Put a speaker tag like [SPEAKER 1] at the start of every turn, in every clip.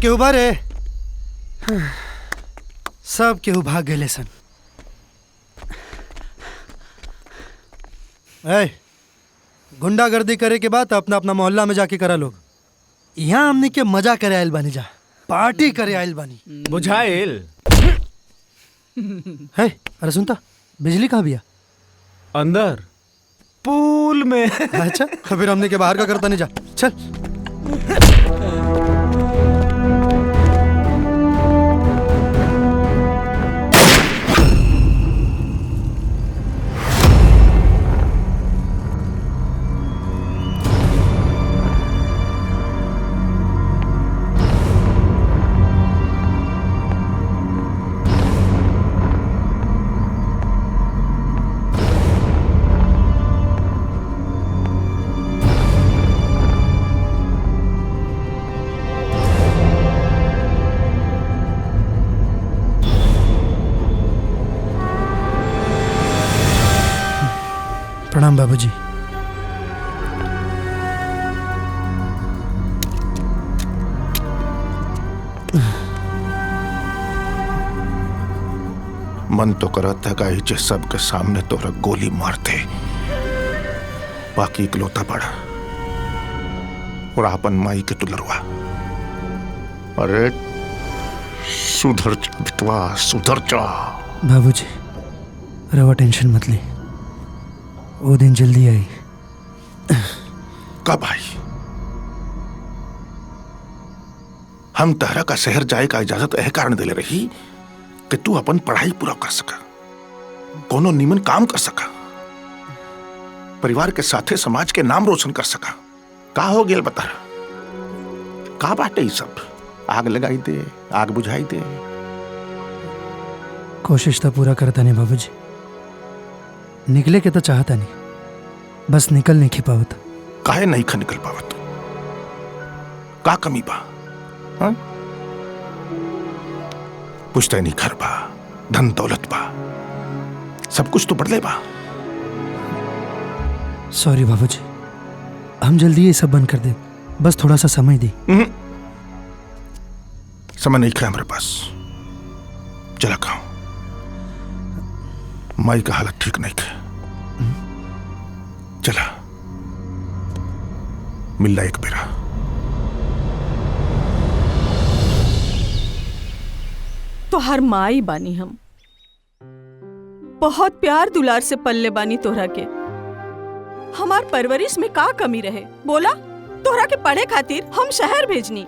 [SPEAKER 1] केहू बारे सब केहू भाग गए सन। गुंडागर्दी करे के बाद अपना अपना मोहल्ला में जाके करा लोग। यहाँ हमने के मजा करे आयल बानी, जा पार्टी करे आयल बानी।
[SPEAKER 2] बुझाइल
[SPEAKER 1] है। अरे सुनता, बिजली कहाँ भैया?
[SPEAKER 2] अंदर पूल में।
[SPEAKER 1] अच्छा तो फिर हमने के बाहर का करता नहीं, जा चल। प्रणाम बाबूजी।
[SPEAKER 3] मन तो करत था कि सबके सामने तोरा गोली मारते, बाकी इकलौता पड़ा और आपन माई के तुलरवा। अरे सुधर जा बिटवा, सुधर जा।
[SPEAKER 1] बाबूजी रवा टेंशन मत ले, वो दिन जल्दी आई।
[SPEAKER 3] कब आई? हम तहरा का शहर जाए का इजाजत यह कारण दिले रही कि तू अपन पढ़ाई पूरा कर सका, कोनो नीमन काम कर सका, परिवार के साथे समाज के नाम रोशन कर सका। का हो गेल बता, का बाटे सब? आग लगाई दे, आग बुझाई दे।
[SPEAKER 1] कोशिश तो पूरा करता नहीं बाबूजी, निकले के तो चाहता नहीं, बस निकल नहीं खी पावत।
[SPEAKER 3] काहे नहीं खा निकल पावत? का कमी बा? हाँ? पुश्तैनी नहीं घर बा, धन दौलत बा, सब कुछ तो बदले बा।
[SPEAKER 1] सॉरी बाबूजी, हम जल्दी ये सब बंद कर दे, बस थोड़ा सा समय दी।
[SPEAKER 3] समय नहीं खा हमारे पास। चला खाओ, माई का हालत ठीक नहीं है। चला मिलना एक बेरा।
[SPEAKER 4] तो हर माई बानी हम, बहुत प्यार दुलार से पल्ले बानी तोहरा के। हमार परवरिश में का कमी रहे बोला? तोहरा के पढ़े खातिर हम शहर भेजनी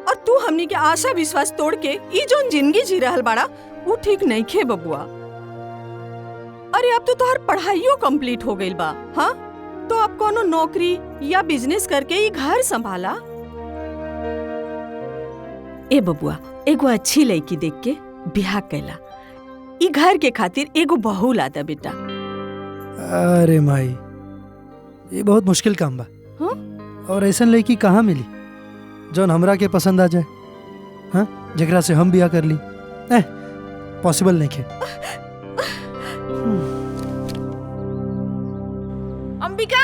[SPEAKER 4] और तू हमनी के आशा विश्वास तोड़ के ई जोन जिंदगी जी रहल बाड़ा वो ठीक नहीं खे बबुआ। अरे अब तो तोहर पढ़ाइयो कंप्लीट हो गइल बा। हाँ तो अब कोनो नौकरी या बिजनेस करके ही घर संभाला। ए बबुआ, एगो अच्छी लड़की देख के बियाह कैला, ई घर के खातिर एगो बहू लादा बेटा।
[SPEAKER 1] अरे माई, ये बहुत मुश्किल काम बा।
[SPEAKER 4] हाँ?
[SPEAKER 1] और ऐसा लड़की कहाँ मिली जौन हमरा के पसंद आ जाए? हाँ, जगरा से हम बियाह कर ली? पॉसिबल नहीं है।
[SPEAKER 4] अंबिका!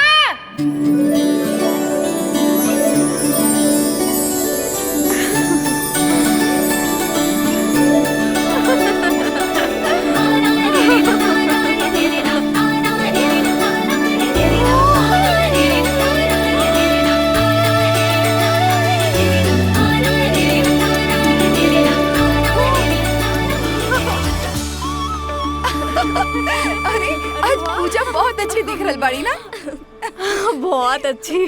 [SPEAKER 5] अरे आज पूजा बहुत अच्छी दिख रही बाड़ी ना।
[SPEAKER 4] बहुत अच्छी।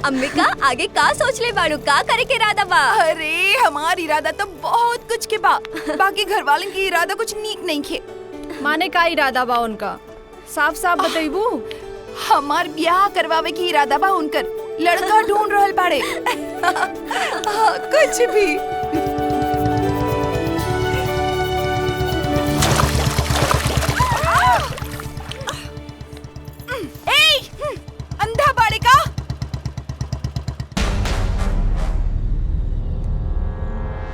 [SPEAKER 5] अंबिका, आगे का सोच ले बाड़ू? का करे के इरादा बा? अरे हमार इरादा तो बहुत कुछ के बा, बाकी घर वालन की इरादा कुछ नीक नहीं खे।
[SPEAKER 4] माने का इरादा बा उनका? साफ साफ बताइबू।
[SPEAKER 5] हमार ब्याह करवावे की इरादा बा उनकर, लड़का ढूंढ रहल बाड़े। कुछ भी। अंधा बाड़े का?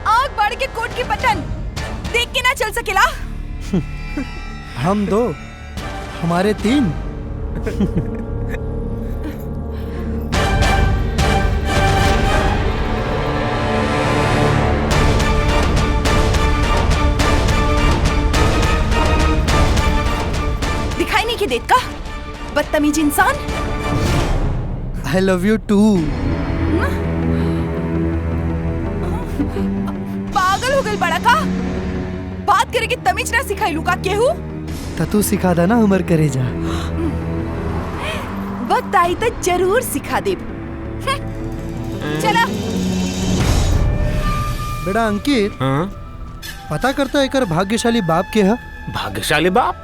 [SPEAKER 5] आग बाड़ के कोट के बटन देख के ना चल सकेला?
[SPEAKER 1] हम दो, हमारे तीन।
[SPEAKER 5] नहीं के देत का बदतमीज इंसान।
[SPEAKER 1] I love you too.
[SPEAKER 5] पागल हो गई बड़ा का, बात करे की तमीज ना सिखाई लू का केहू।
[SPEAKER 1] तू सिखा दा ना हमर करे जा।
[SPEAKER 5] वक्त आई तो जरूर सिखा दे। चला
[SPEAKER 1] बेटा अंकित,
[SPEAKER 2] हाँ?
[SPEAKER 1] पता करता एकर भाग्यशाली बाप के है।
[SPEAKER 2] भाग्यशाली बाप।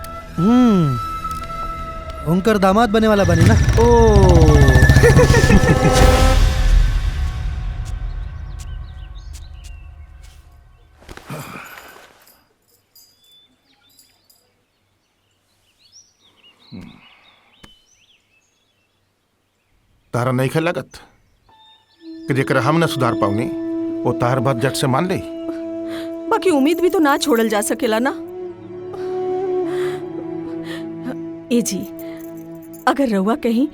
[SPEAKER 1] उनकर दामाद बने वाला बने ना।
[SPEAKER 2] ओ
[SPEAKER 3] तारा नहीं खे लगत कि जेकरा हम न सुधार पाऊनी वो तार बात जट से मान ले।
[SPEAKER 4] बाकी उम्मीद भी तो ना छोड़ल जा सकेला ना। ए जी, अगर रउआ कहीं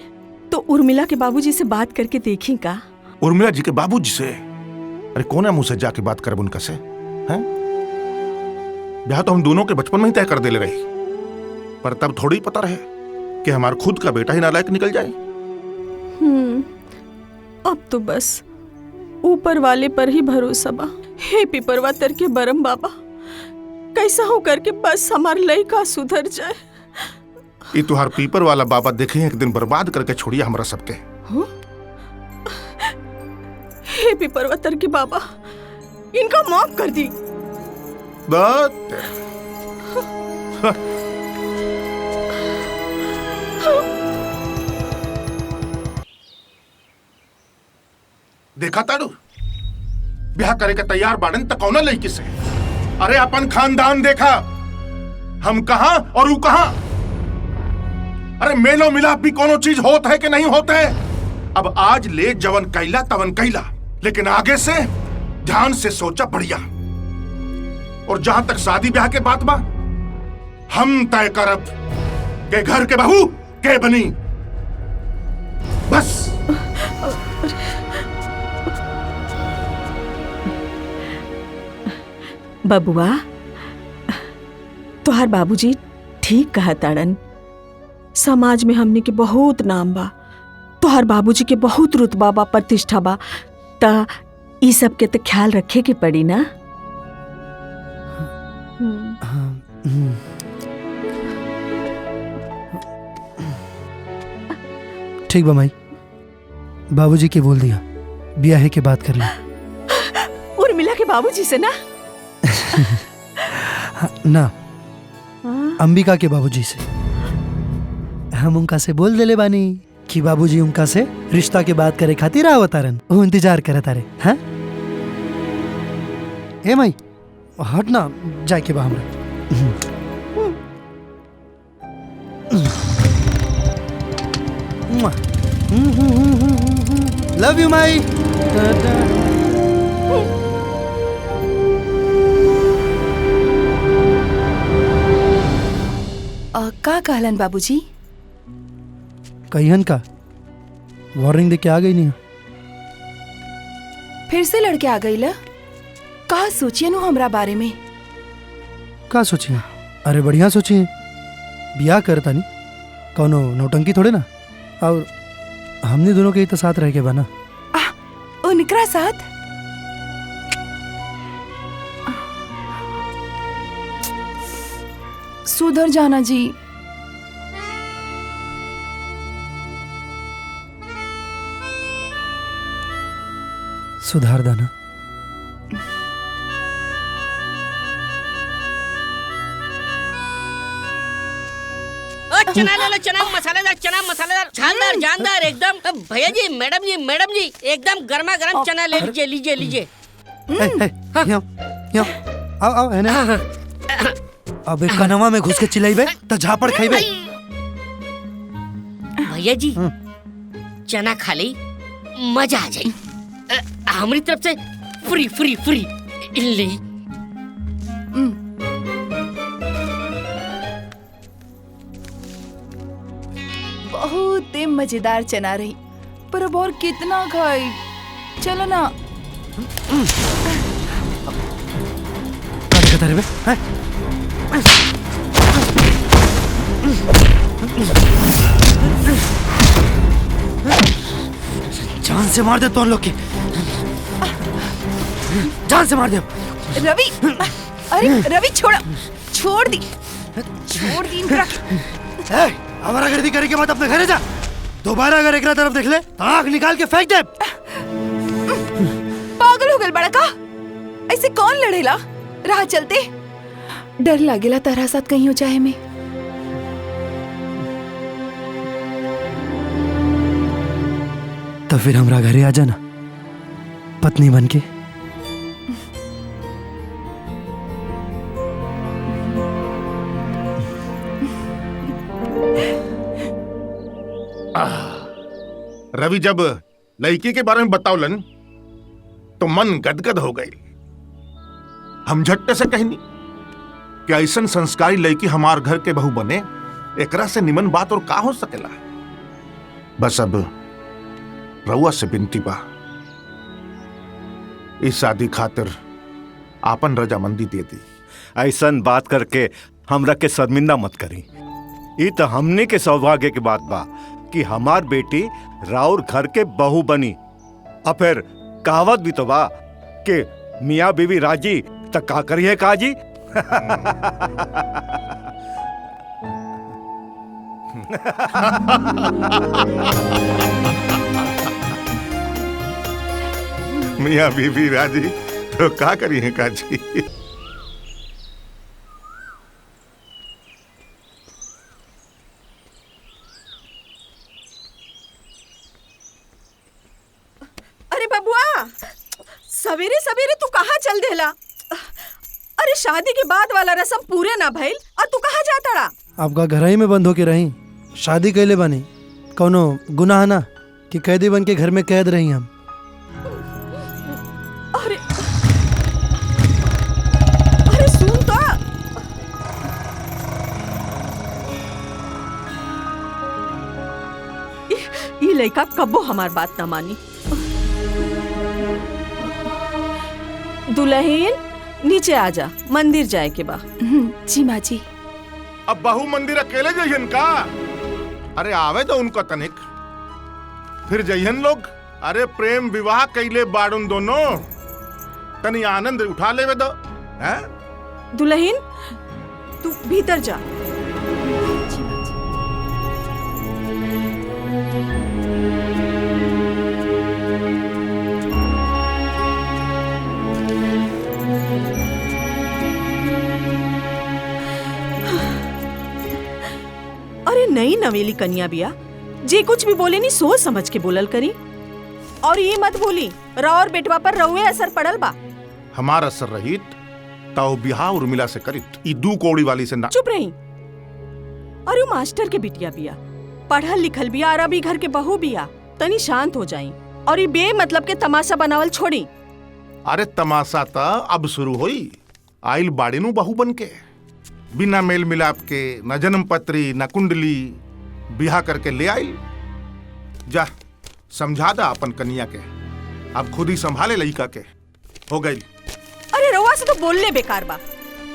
[SPEAKER 4] तो उर्मिला के बाबूजी से बात करके देखी का।
[SPEAKER 3] उर्मिला जी के बाबूजी से? अरे कौन है मुंह से जाके बात करब उनका से? हैं? ब्याह तो हम दोनों के बचपन में ही तय कर दे ले रही, पर तब थोड़ी पता रहे कि हमारा खुद का बेटा ही नालायक निकल जाए।
[SPEAKER 4] अब तो बस ऊपर वाले पर ही भरोसा बा। हे पिपरवा तर के बरम बाबा, कैसा हो करके बस हमार लइका सुधर जाए।
[SPEAKER 3] ये तुहार पीपर वाला बाबा देखे एक दिन बर्बाद करके छोड़िया हमरा सबके।
[SPEAKER 4] हे पिपरवा तर के बाबा, इनका माफ कर दी।
[SPEAKER 3] देखा ताड़ू ब्याह करे के तैयार बाड़न तक कौन लड़की से। अरे अपन खानदान देखा, हम कहां और वो कहां। अरे मेलो मिलाप भी कोनो चीज होता है कि नहीं होता है। अब आज ले जवन कैला तवन कैला, लेकिन आगे से ध्यान से सोचा बढ़िया। और जहां तक शादी ब्याह के बात बा, हम तय करब के घर के बहू के बनी। बस
[SPEAKER 4] बबुआ, तोहार बाबूजी ठीक कहा ताड़न। समाज में हमने के बहुत नाम बा, तोहार बाबूजी के बहुत रुतबा बा, प्रतिष्ठा बा, ता ई सब के तो ख्याल रखे के पड़ी ना।
[SPEAKER 1] ठीक बा माई, बाबूजी के बोल दिया ब्याह के बात कर ले।
[SPEAKER 4] उर्मिला के बाबूजी से ना?
[SPEAKER 1] ना, अंबिका के बाबूजी से। हम उनका से बोल देले बानी कि बाबूजी उनका से रिश्ता के बात करे खातिर आवतारन, वो इंतजार करत तारे। हाँ ए माई हट ना, जाए के बा हमरा। लव यू माई।
[SPEAKER 5] का कहलन बाबूजी?
[SPEAKER 1] कहियन का वार्निंग दे के आ गई नहीं।
[SPEAKER 5] फिर से लड़के आ गई ला? का सोचिए नु हमरा बारे में?
[SPEAKER 1] का सोचिए? अरे बढ़िया सोचिए, ब्याह करता नहीं कौनो नौटंकी थोड़े ना। और हमने दोनों के ही तो साथ रह के बना।
[SPEAKER 5] उनकरा साथ? सुधर जाना जी।
[SPEAKER 1] सुधार दाना।
[SPEAKER 6] चना ले लो, चना मसालेदार शानदार जानदार एकदम। भैया जी, मैडम जी एकदम गर्मा गर्म चना ले लीजिए लीजिए लीजिए।
[SPEAKER 1] आओ आओ है ना। अबे कनवा में घुस के चिल्लाइबे तो झापड़ खाइबे।
[SPEAKER 6] भैया जी चना खा ली, मजा आ जाए। हमारी तरफ से फ्री फ्री फ्री ले।
[SPEAKER 5] बहुत ही मजेदार चना रही, पर अब और कितना खाई। चलो ना।
[SPEAKER 1] हैं? से मार दे तो उन लोग की, जान से मार दे।
[SPEAKER 5] रवि, अरे रवि छोड़ दी इनका।
[SPEAKER 1] हमारा गर्दी करे के बाद अपने घरे जा। दोबारा अगर एक तरफ देख ले तो आँख निकाल के फेंक दे।
[SPEAKER 5] पागल हो गल बड़ा का, ऐसे कौन लड़ेला? राह चलते डर लागेला तारा साथ कहीं हो जाए में।
[SPEAKER 1] तो फिर हमरा घरे आ जाना पत्नी बन के।
[SPEAKER 3] रवि जब लड़की के बारे में बतावलन तो मन गदगद हो गई। हम झट्टे से कहनी कि ऐसन संस्कारी लड़की हमार घर के बहू बने, एकरा से निमन बात और का हो सकेला। बस अब रउआ से बिनती बा, इस शादी खातिर आपन रजामंदी दे दी।
[SPEAKER 7] ऐसन बात करके हमरा के शर्मिंदा मत करी। ई तो हमने के सौभाग्य की बात बा कि हमार बेटी राउर घर के बहू बनी। अब फिर कहावत भी तो बा कि मियाँ बीवी राजी तो का करिए काजी।
[SPEAKER 3] मियाँ बीवी राजी तो का करिए काजी।
[SPEAKER 4] अरे बबुआ, सवेरे सवेरे तू कहाँ चल देला? अरे शादी के बाद वाला रस्म पूरे ना भइल और तू कहाँ जाता रहा?
[SPEAKER 1] आपका घर ही में बंद होके रही, शादी कैले बनी, कौनो गुनाह ना कि कैदी बन के घर में कैद रही हम।
[SPEAKER 4] अरे अरे सुन तो, ये लड़का कब्बो हमार बात ना मानी। दुल्हन नीचे आजा, मंदिर जाए के बा।
[SPEAKER 5] जी माँ जी।
[SPEAKER 3] अब बहू मंदिर अकेले जइहन का? अरे आवे तो उनको तनिक, फिर जइहन लोग। अरे प्रेम विवाह कैले बाड़ुन दोनों, तनी आनंद उठा लेवे दो। हैं?
[SPEAKER 4] दुल्हन तू भीतर जा। अरे नई नवेली कन्या बिया, जे कुछ भी बोले नहीं सोच समझ के बोलल करी। और ये मत भूली राउर बेटवा पर रउए असर पड़ल बा।
[SPEAKER 3] हमारा असर रहित ताऊ बिहार उर्मिला से करित, ई दू कौड़ी वाली से ना।
[SPEAKER 4] चुप रही। अरे वो मास्टर के बिटिया बिया, पढ़ल लिखल बिया, और अभी घर के बहू बिया, तनी शांत हो जाई और ये बेमतलब के तमाशा बनावल छोड़ी।
[SPEAKER 3] अरे तमाशा ता अब शुरू होई। आइल बाड़ीनू बहू बन के, बिना मेल मिलाप के, न जन्म पत्री न कुंडली, बिहा करके ले आइल। जा समझा दा अपन कन्या के, अब खुद ही संभाले लइका के। हो गई।
[SPEAKER 4] अरे रउआ से तो बोलने बेकार बा।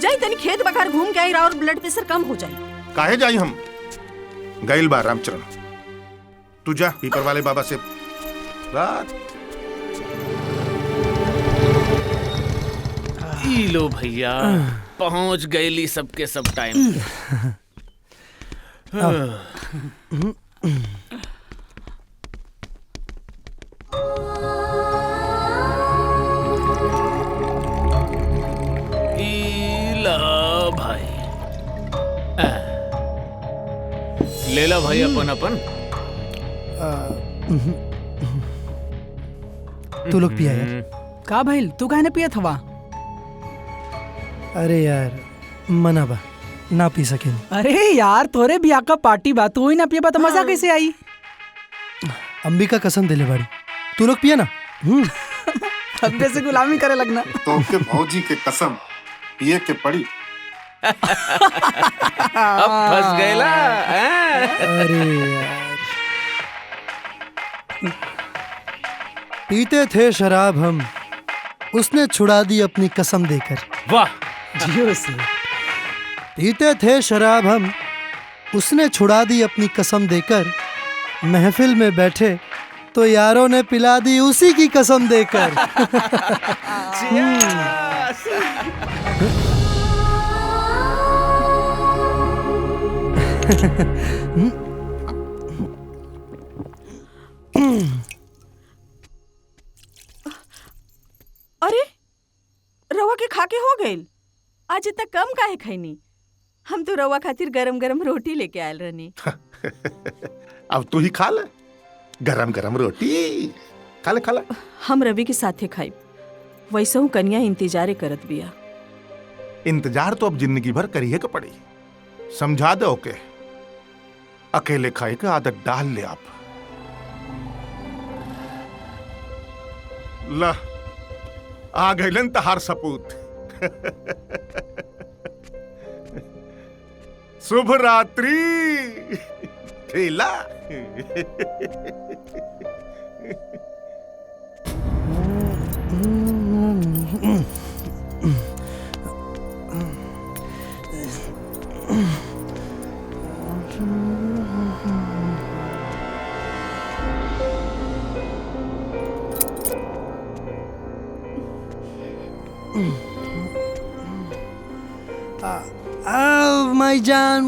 [SPEAKER 4] जाई तनी खेत बखार घूम के आई, और ब्लड प्रेशर कम हो जाई।
[SPEAKER 3] काहे जाई हम? गइल बा रामचरण, तू जा पीपर वाले बाबा से बात।
[SPEAKER 2] ई लो भैया, पहुंच गईली सबके सब टाइम। ई ला भाई, ले ला भाई अपन अपन।
[SPEAKER 1] तू लोग पिया यार।
[SPEAKER 8] का भाई तू काहे ना पियत हवा?
[SPEAKER 1] अरे यार मना बा, ना पी सके।
[SPEAKER 8] अरे यार तोरे बियाह का पार्टी बा, तू ही ना पिए बा तो मजा कैसे आई?
[SPEAKER 1] अंबिका कसम दिले बाड़ी, तू लोग पिया ना।
[SPEAKER 8] अब से गुलामी करे लगना।
[SPEAKER 3] तो के भौजी के कसम पिए के पड़ी।
[SPEAKER 2] अब फंस गईला।
[SPEAKER 1] अरे यार, पीते थे शराब हम, उसने छुड़ा दी अपनी कसम देकर।
[SPEAKER 2] वाह,
[SPEAKER 8] जियो से।
[SPEAKER 1] पीते थे शराब हम, उसने छुड़ा दी अपनी कसम देकर। महफिल में बैठे तो यारों ने पिला दी उसी की कसम देकर।
[SPEAKER 4] अरे रवा के खाके हो गइल। आज इतना कम काहे खैनी? हम तो रवा खातिर गरम गरम रोटी लेके आयल रहनी।
[SPEAKER 3] अब तू ही खा ले गरम गरम रोटी। खा ले खा ले।
[SPEAKER 4] हम रवि के साथे खाई। वैसे हूँ कन्या इंतजारे करत बिया।
[SPEAKER 3] इंतजार तो अब जिंदगी भर करिए के पड़ी। समझा दे ओके, अकेले खाए के आदत डाल ले आप। ला आ गइलन तहार सपूत। शुभ रात्रि। खेला
[SPEAKER 1] माई जान।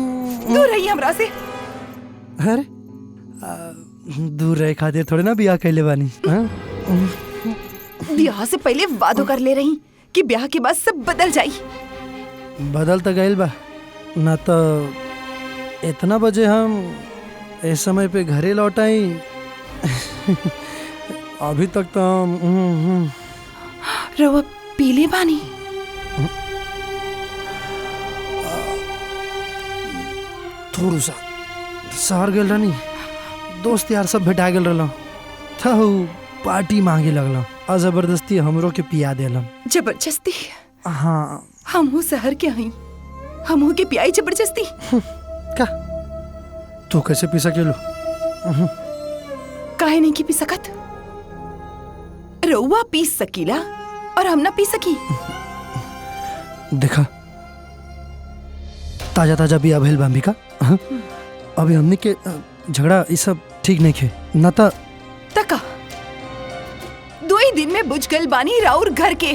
[SPEAKER 5] दूर रही हमरा से।
[SPEAKER 1] अरे दूर रहे खातिर थोड़े ना बियाह कैले बानी। हाँ?
[SPEAKER 5] ब्याह से पहले वादो कर ले रही कि ब्याह के बाद सब बदल जाई।
[SPEAKER 1] बदल तो गइल बा ना, तो इतना बजे हम इस समय पे घरे लौट आई। अभी तक तो हम
[SPEAKER 5] रवा पीले बानी।
[SPEAKER 1] थोड़ा सा शहर गेल रहनी, दोस्त यार सब भेटा गेल रहल, था पार्टी मांगे लगल और जबरदस्ती हमरो के पिया देलन।
[SPEAKER 5] जबरदस्ती?
[SPEAKER 1] हाँ।
[SPEAKER 5] हमहू शहर के हई, हमहू के पियाई जबरदस्ती।
[SPEAKER 1] का तू कैसे पी सकेलू?
[SPEAKER 5] काहे नहीं की पी सकत? रउआ पी सकीला और हम ना पी सकी।
[SPEAKER 1] देखा ताजा ताजा बिया भइल बा अंबिका। हाँ? अभी हमने के झगड़ा ये सब ठीक नहीं खे ना।
[SPEAKER 5] तका 2 ही दिन में बुझ गइल बानी राउर घर के।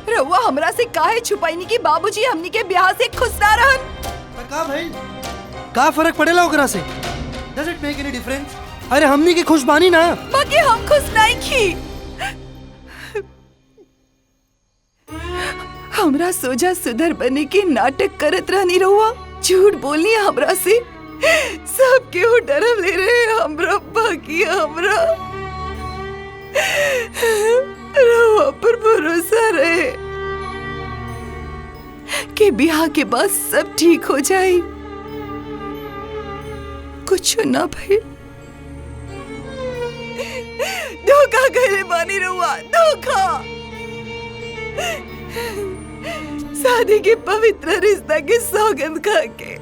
[SPEAKER 5] रउआ हमरा से काहे छुपाईनी कि बाबूजी हमनी के ब्याह से खुश ना रहन?
[SPEAKER 1] का भाई का फर्क पड़ेला ओकरा से? Does it make any difference? अरे हमनी के खुश बानी ना।
[SPEAKER 5] बाकी हम खुश नहीं की। हमरा सोजा सुधर बने के नाटक करत रहनी रहुआ। झूठ बोलनी हमरा से। सब केहू डरव ले रहे हमरा, बाकी हमरा रहुआ पर भरोसा रहे कि ब्याह के बाद सब ठीक हो जाए। कुछ ना भाई, धोखा करे बानी रहुआ, धोखा। शादी के पवित्र रिश्ता के सौगंध खा के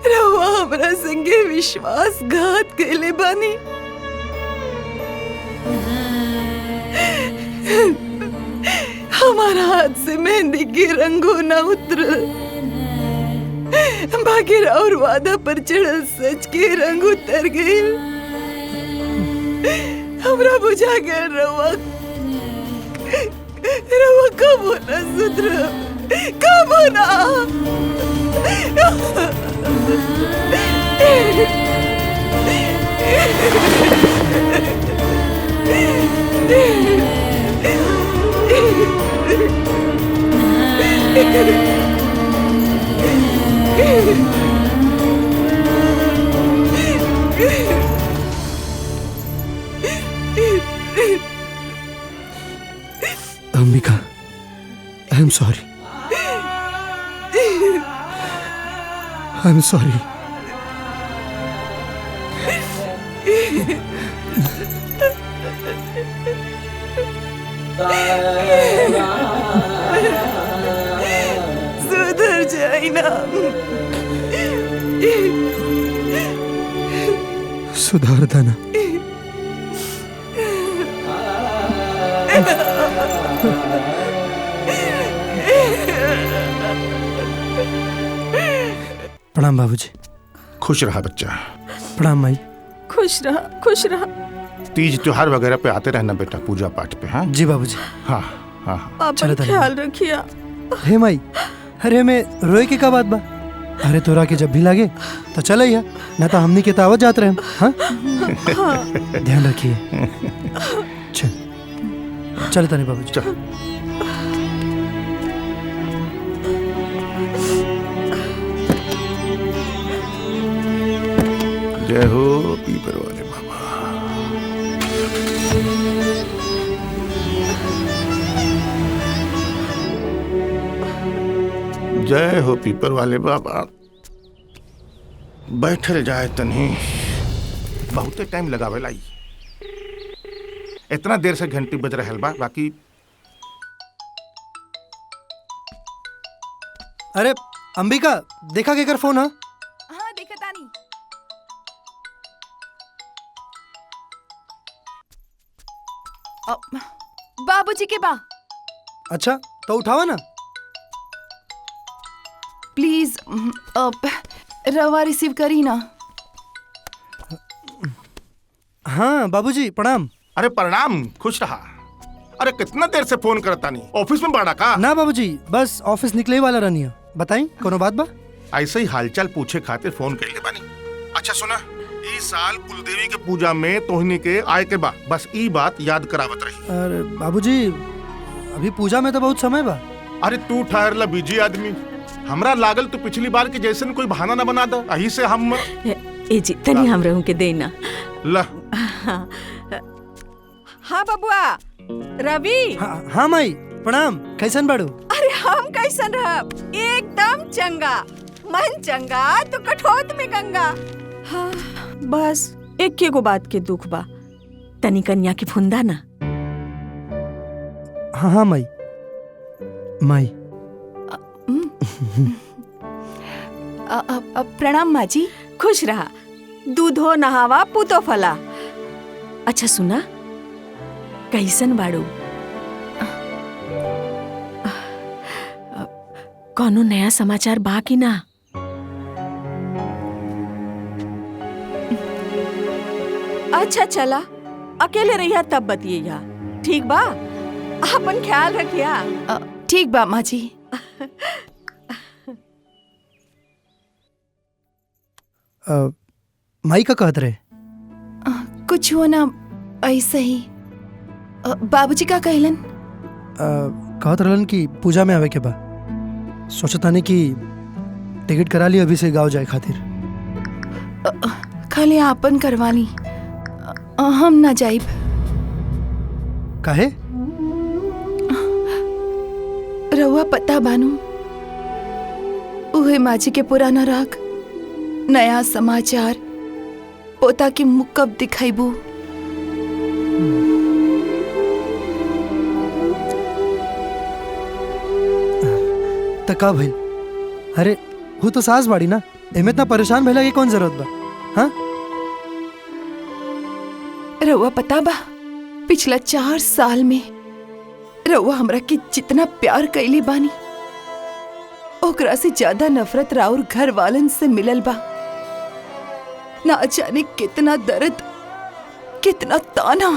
[SPEAKER 5] रहुआ हमरा संगे विश्वासघात कैले बानी। हमारा हाथ से मेहंदी के रंगो न उतरल, बाकी और वादा पर चढ़ल सच के रंग उतर गए। हमरा बुझा गया रहुआ कब होना सुधर, कब होना।
[SPEAKER 1] Ambika, I am sorry. I am sorry.
[SPEAKER 5] सुधर जाए ना।
[SPEAKER 1] सुधार देना। प्रणाम बाबूजी।
[SPEAKER 3] खुश रहा बच्चा।
[SPEAKER 1] प्रणाम माई।
[SPEAKER 4] खुश रहा, खुश रहा।
[SPEAKER 3] तीज त्योहार वगैरह पे आते रहना बेटा, पूजा पाठ पे। हाँ
[SPEAKER 1] जी बाबूजी।
[SPEAKER 3] हाँ हाँ।
[SPEAKER 1] चलो
[SPEAKER 4] अपन
[SPEAKER 1] तनी।
[SPEAKER 4] ख्याल रखिया।
[SPEAKER 1] हे माई, अरे में रोए के का बात बा? अरे तोरा के जब भी लागे तो चल या ना तो हमनी के तावत जात रहे। हाँ ध्यान रखिए। चल तनी बाबूजी।
[SPEAKER 3] चल। जय हो पीपर वाले बाबा। जय हो पीपर वाले बाबा। बैठल जाए तनी, बहुते टाइम लगावे लाई। इतना देर से घंटी बज रहल बा, बाकी
[SPEAKER 1] अरे अंबिका, देखा केकर फोन? हाँ
[SPEAKER 5] हाँ देखा तानी। बाबूजी के बा।
[SPEAKER 1] अच्छा तो उठावा ना।
[SPEAKER 5] प्लीज रवा रिसीव करी ना।
[SPEAKER 1] हाँ बाबूजी प्रणाम।
[SPEAKER 3] अरे प्रणाम, खुश रहा। अरे कितना देर से फोन करता नहीं, ऑफिस में बाड़ा का?
[SPEAKER 1] ना बाबूजी, बस ऑफिस निकले ही वाला रहनी। बताई कोनो बात बा?
[SPEAKER 3] ऐसे ही हालचाल पूछे खातिर फोन कैले बानी। अच्छा सुना, इस साल कुलदेवी के पूजा में तोहनी के आए के बा, बस ई बात याद करावत रही।
[SPEAKER 1] अरे बाबूजी, अभी पूजा में तो बहुत समय बा।
[SPEAKER 3] अरे तू ठहर ला, बिजी आदमी। हमरा लागल तू पिछली बार के जैसन कोई बहाना न बना दो, यही से हम
[SPEAKER 4] ए जी तनी हम रहूं के देना।
[SPEAKER 3] ला।
[SPEAKER 4] हाँ बबुआ रवि।
[SPEAKER 1] हाँ माई प्रणाम, कैसन बाड़ू?
[SPEAKER 4] अरे हम कैसन रहब? एकदम चंगा, मन चंगा तो कठोत में गंगा। हाँ बस एक के गो बात के दुख बा, तनी कन्या की फुंदा ना।
[SPEAKER 1] हाँ हाँ माई। माई
[SPEAKER 5] प्रणाम माँ जी।
[SPEAKER 4] खुश रहा, दूधो नहावा पूतो फला। अच्छा सुना, कैसन बाड़ू? कौनो नया समाचार बा कि ना? अच्छा चला, अकेले रहिया तब बतिया, ठीक बा? अपन ख्याल रखिया।
[SPEAKER 5] ठीक बा माँ जी।
[SPEAKER 1] माई का कहत रहे?
[SPEAKER 5] कुछ हो ना, ऐसे ही। बाबूजी का कहलन?
[SPEAKER 1] कहत रहलन कि पूजा में आवे के बा। सोचतानी कि टिकट करा ली अभी से गाँव जाए खातिर।
[SPEAKER 5] खाली आपन करवानी, हम ना जाइब।
[SPEAKER 1] काहे?
[SPEAKER 5] रहुआ पता बानू, उहे माँ जी के पुराना राग, नया समाचार, पोता के मुख कब दिखाइबू?
[SPEAKER 1] तका भइल? अरे वो तो सास बाड़ी ना, एमे इतना परेशान भइला के कौन जरूरत बा? हाँ
[SPEAKER 5] रहुआ पता बा, पिछला 4 साल में रहुआ हमरा के जितना प्यार कैली बानी, ओकरा से ज्यादा नफरत राउर घर वालन से मिलल बा। ना जाने कितना दर्द, कितना ताना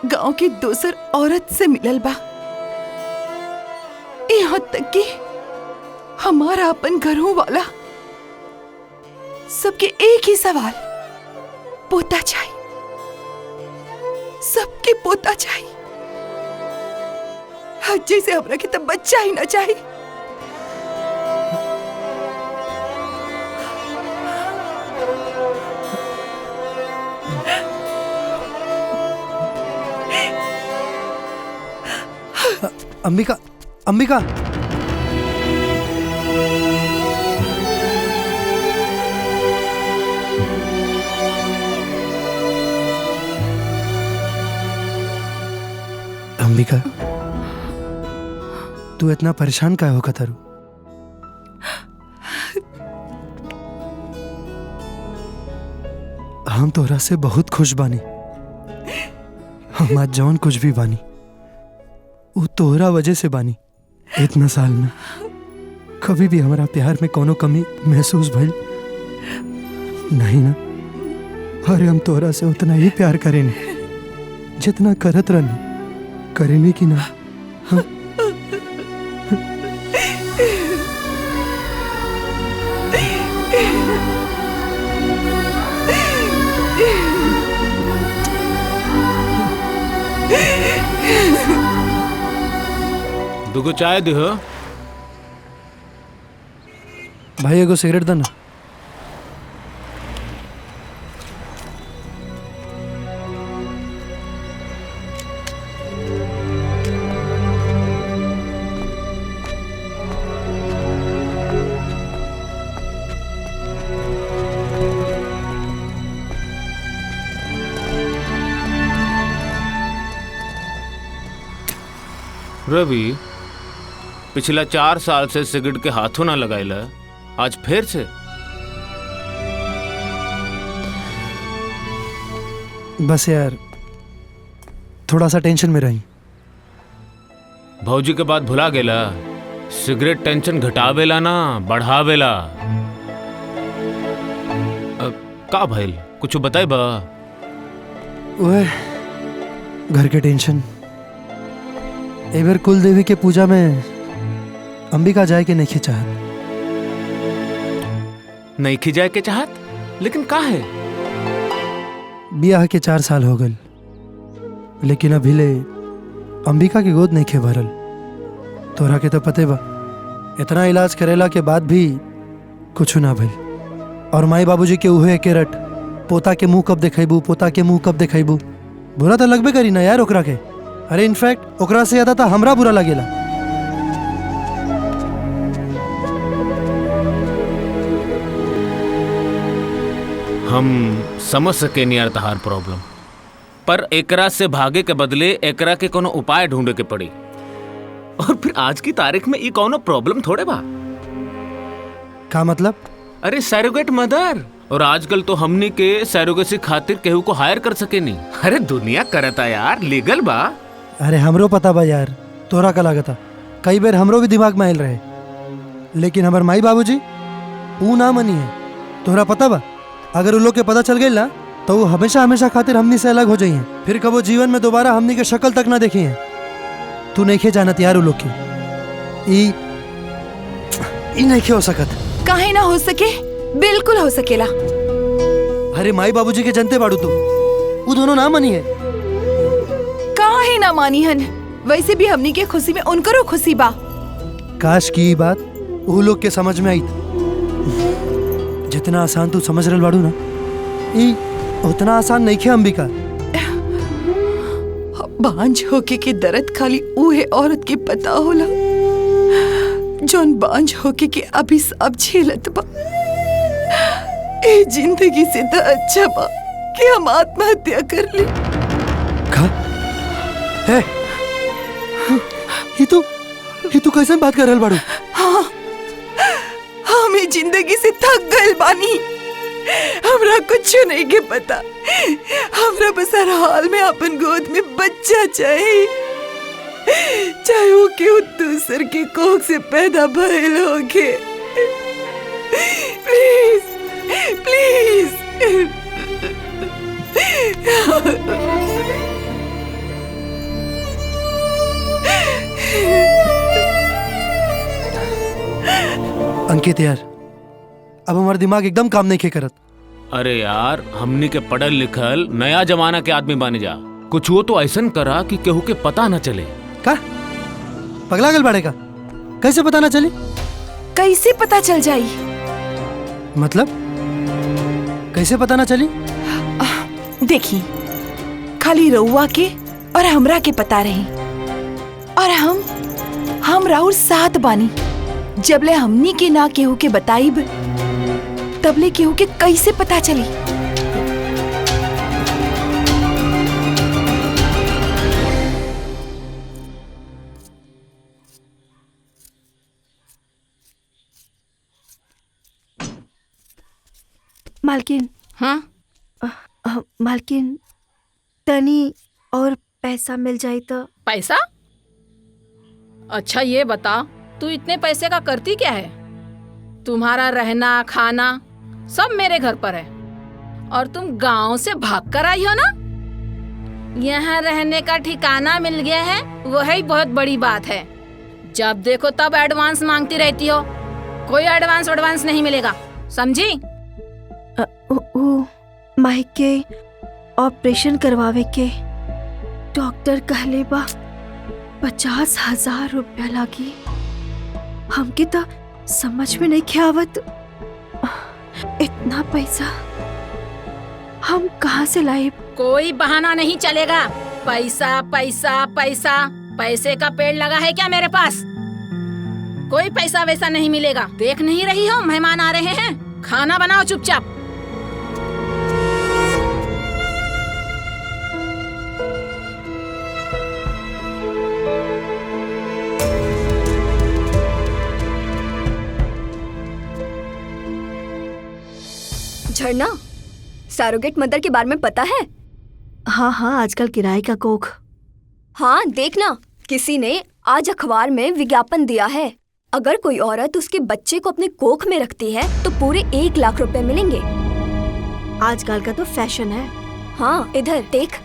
[SPEAKER 5] गांव की दूसर औरत से मिलल बा। यहाँ तक कि हमारा अपन घरों वाला सबके एक ही सवाल, पोता चाहिए, सबके पोता चाहिए। जैसे हमरा के तब बच्चा ही ना चाहिए।
[SPEAKER 1] अंबिका, अंबिका, अंबिका, तू इतना परेशान काहे होगा तारू? हम तोहरा से बहुत खुश बानी। हम आज जौन कुछ भी बानी वो तोहरा वजह से बानी। इतना साल में कभी भी हमारा प्यार में कोनो कमी महसूस भइल नहीं ना? अरे हम तोरा से उतना ही प्यार करेंगे जितना करत रहनी, करेंगे कि ना? हाँ?
[SPEAKER 2] दुगो चाय दे हो।
[SPEAKER 1] भाई एगो सिगरेट दे ना।
[SPEAKER 2] रवि, पिछला 4 साल से सिगरेट के हाथों ना लगाइला, आज फिर से?
[SPEAKER 1] बस यार थोड़ा सा टेंशन में रही।
[SPEAKER 2] भौजी के बाद भुला गेला, सिगरेट टेंशन घटावेला ना बढ़ावेला। का भइल, कुछ बताई बा?
[SPEAKER 1] ओए घर के टेंशन। एबर कुल देवी के पूजा में अंबिका जाए के नहीं चाहत।
[SPEAKER 2] नहीं खिजाए के चाहत, लेकिन का है?
[SPEAKER 1] बियाह के 4 साल हो गए, लेकिन अभी ले अंबिका की गोद नहीं खे भरल। तोरा के तो पते बा, इतना इलाज करेला के बाद भी कुछ ना भइल। और माई बाबूजी के उहे के रट, पोता के मुंह कब देखेबू, पोता के मुंह कब देखेबू। बुरा तो लगबे करी ना यार ओकरा के। अरे इनफैक्ट ओकरा से ज्यादा तो हमरा बुरा लगेला।
[SPEAKER 2] हम समझ सके नहीं यार तहार प्रॉब्लम, पर एकरा से भागे के बदले एकरा के कोनो उपाय ढूंढे के पड़ी। और फिर आज की तारीख में ये कोनो प्रॉब्लम थोड़े बा।
[SPEAKER 1] का मतलब?
[SPEAKER 2] अरे सैरोगेट मदर, और आजकल तो हमनी के सैरोगेसी खातिर केहू को हायर कर सके नहीं। अरे दुनिया करता यार, लीगल बा।
[SPEAKER 1] अरे हमरो पता बा यार, तोरा का लागता। कई बार हमरो भी दिमाग में आयल रहे, लेकिन हमार माई बाबूजी ऊ ना मनी है। तोरा पता बा, अगर उन लोग के पता चल गई ना तो वो हमेशा हमेशा खातिर हमनी से अलग हो जाइए, फिर कबो जीवन में दोबारा हमनी के शक्ल तक ना देखी है। तू नहीं खे जानत यार उन लोग की। ई नहीं खे हो सकत।
[SPEAKER 5] काहे ना हो सके, बिल्कुल हो सकेला।
[SPEAKER 1] अरे माई बाबूजी के जनते बाड़ू तू, वो दोनों ना मनी है।
[SPEAKER 5] काहे ना मानी हन, वैसे भी हमनी के खुशी में उनकरो खुशी बा।
[SPEAKER 1] काश की बात वो लोग के समझ में आई। जितना आसान तू समझ रहे बाड़ू ना, ई उतना आसान नहीं खे अंबिका।
[SPEAKER 5] बांझ होके के दर्द खाली उहे औरत के पता होला जौन बांझ होके के अभी सब झेलत बा। ए जिंदगी से तो अच्छा बा कि हम आत्महत्या कर ली।
[SPEAKER 1] का? है? ये तू कैसे बात कर रहल बाड़ू?
[SPEAKER 5] हाँ, हम ई जिंदगी से थक गइल बानी। हमरा कुछ नहीं के पता। हमरा बस हर हाल में अपन गोद में बच्चा चाहिए, चाहे वो केहू दूसर के कोख से पैदा भइल होके। Please please.
[SPEAKER 1] अंकित यार, अब हमारा दिमाग एकदम काम नहीं खे करत।
[SPEAKER 2] अरे यार, हमनी के पढ़ल लिखल नया जमाना के आदमी बन जा। कुछ वो तो ऐसा करा कि केहू के पता न चले।
[SPEAKER 1] का? पगला गल बाड़े का? कैसे पता ना चली?
[SPEAKER 5] कैसे पता चल जाई?
[SPEAKER 1] मतलब कैसे पता ना चली?
[SPEAKER 5] देखी, खाली रउआ के और हमरा के पता रही, और हम राउर साथ बानी। जबले हमनी के ना केहू के बताइब, तबले केहू के कैसे पता चली?
[SPEAKER 9] मालकिन।
[SPEAKER 6] हाँ?
[SPEAKER 9] मालकिन, तनी और पैसा मिल जाए तो।
[SPEAKER 10] पैसा? अच्छा ये बता, तू इतने पैसे का करती क्या है? तुम्हारा रहना खाना सब मेरे घर पर है, और तुम गांव से भाग कर आई हो ना? यहाँ रहने का ठिकाना मिल गया है, वही बहुत बड़ी बात है। जब देखो तब एडवांस मांगती रहती हो। कोई एडवांस नहीं मिलेगा, समझी?
[SPEAKER 9] माई के ऑपरेशन करवावे के डॉक्टर कहले बा 50,000 रुपया लागी। हमके तो समझ में नहीं आवत इतना पैसा हम कहाँ से लाए।
[SPEAKER 10] कोई बहाना नहीं चलेगा। पैसा पैसा पैसा, पैसे का पेड़ लगा है क्या मेरे पास? कोई पैसा वैसा नहीं मिलेगा। देख नहीं रही हो मेहमान आ रहे हैं? खाना बनाओ चुपचाप।
[SPEAKER 11] झरना, सरोगेट मदर के बारे में पता है?
[SPEAKER 9] हाँ, आजकल किराए का कोख।
[SPEAKER 11] हाँ, देखना, किसी ने आज अखबार में विज्ञापन दिया है। अगर कोई औरत उसके बच्चे को अपने कोख में रखती है तो पूरे 1 लाख रुपए मिलेंगे।
[SPEAKER 9] आजकल का तो फैशन है।
[SPEAKER 11] हाँ, इधर देख।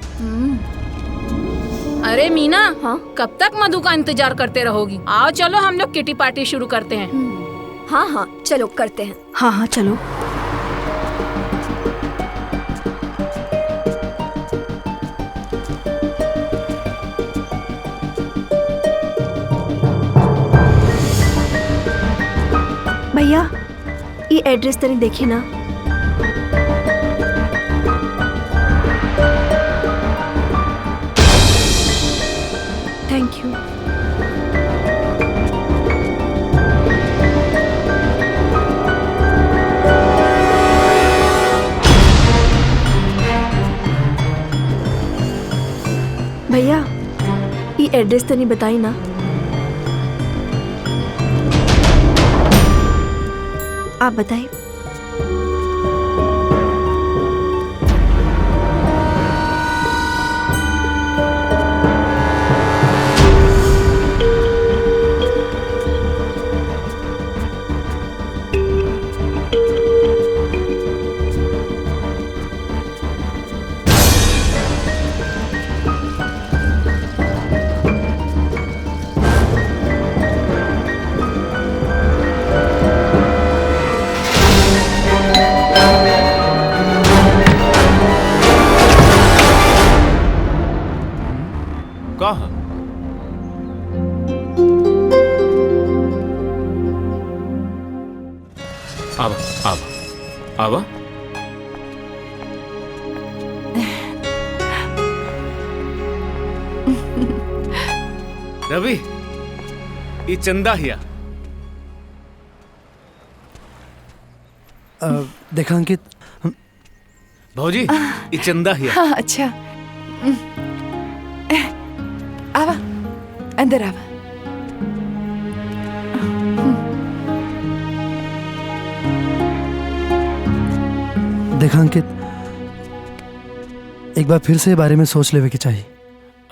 [SPEAKER 10] अरे मीना,
[SPEAKER 11] हाँ?
[SPEAKER 10] कब तक मधु का इंतजार करते रहोगी? आओ चलो हम लोग किटी पार्टी शुरू करते हैं।
[SPEAKER 11] हाँ, चलो करते हैं।
[SPEAKER 9] हाँ, चलो। भैया, ये एड्रेस तनी देखी ना। Thank you. भैया, ये एड्रेस तनी बताई ना। आप बताइए।
[SPEAKER 2] आवा रवि, ये चंदा हिया।
[SPEAKER 1] देखा अंकित,
[SPEAKER 2] भौजी, ये चंदा हिया।
[SPEAKER 5] हाँ, अच्छा। आवा, अंदर आवा।
[SPEAKER 1] देखा अंकित, एक बार फिर से बारे में सोच लेवे के चाहिए।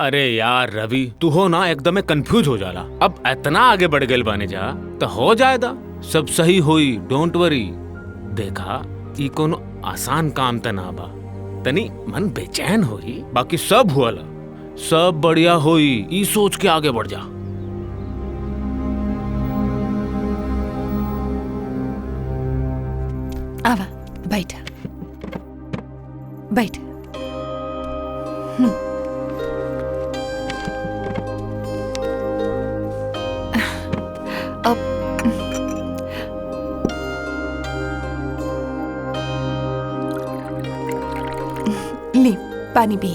[SPEAKER 2] अरे यार रवि, तू हो ना एकदम कंफ्यूज हो जाला। अब इतना आगे बढ़ गए बने जा तो हो जाएगा, सब सही होई, डोंट वरी। देखा, ई कोनो आसान काम त ना बा, तनी मन बेचैन होई, बाकी सब हुआला, सब बढ़िया होई। ई सोच के आगे बढ़ जा।
[SPEAKER 5] आवा, बैठा बैठ। अब ले पानी पी।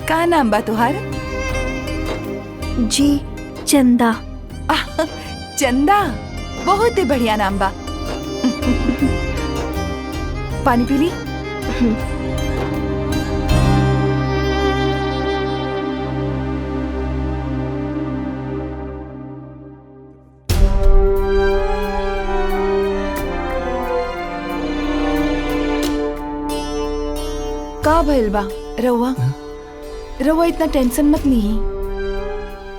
[SPEAKER 5] का नाम बा तुहार?
[SPEAKER 9] जी, चंदा।
[SPEAKER 5] चंदा, बहुत ही बढ़िया नाम बा। पानी पी ली। का भइल बा रउआ? रउआ इतना टेंशन मत ली।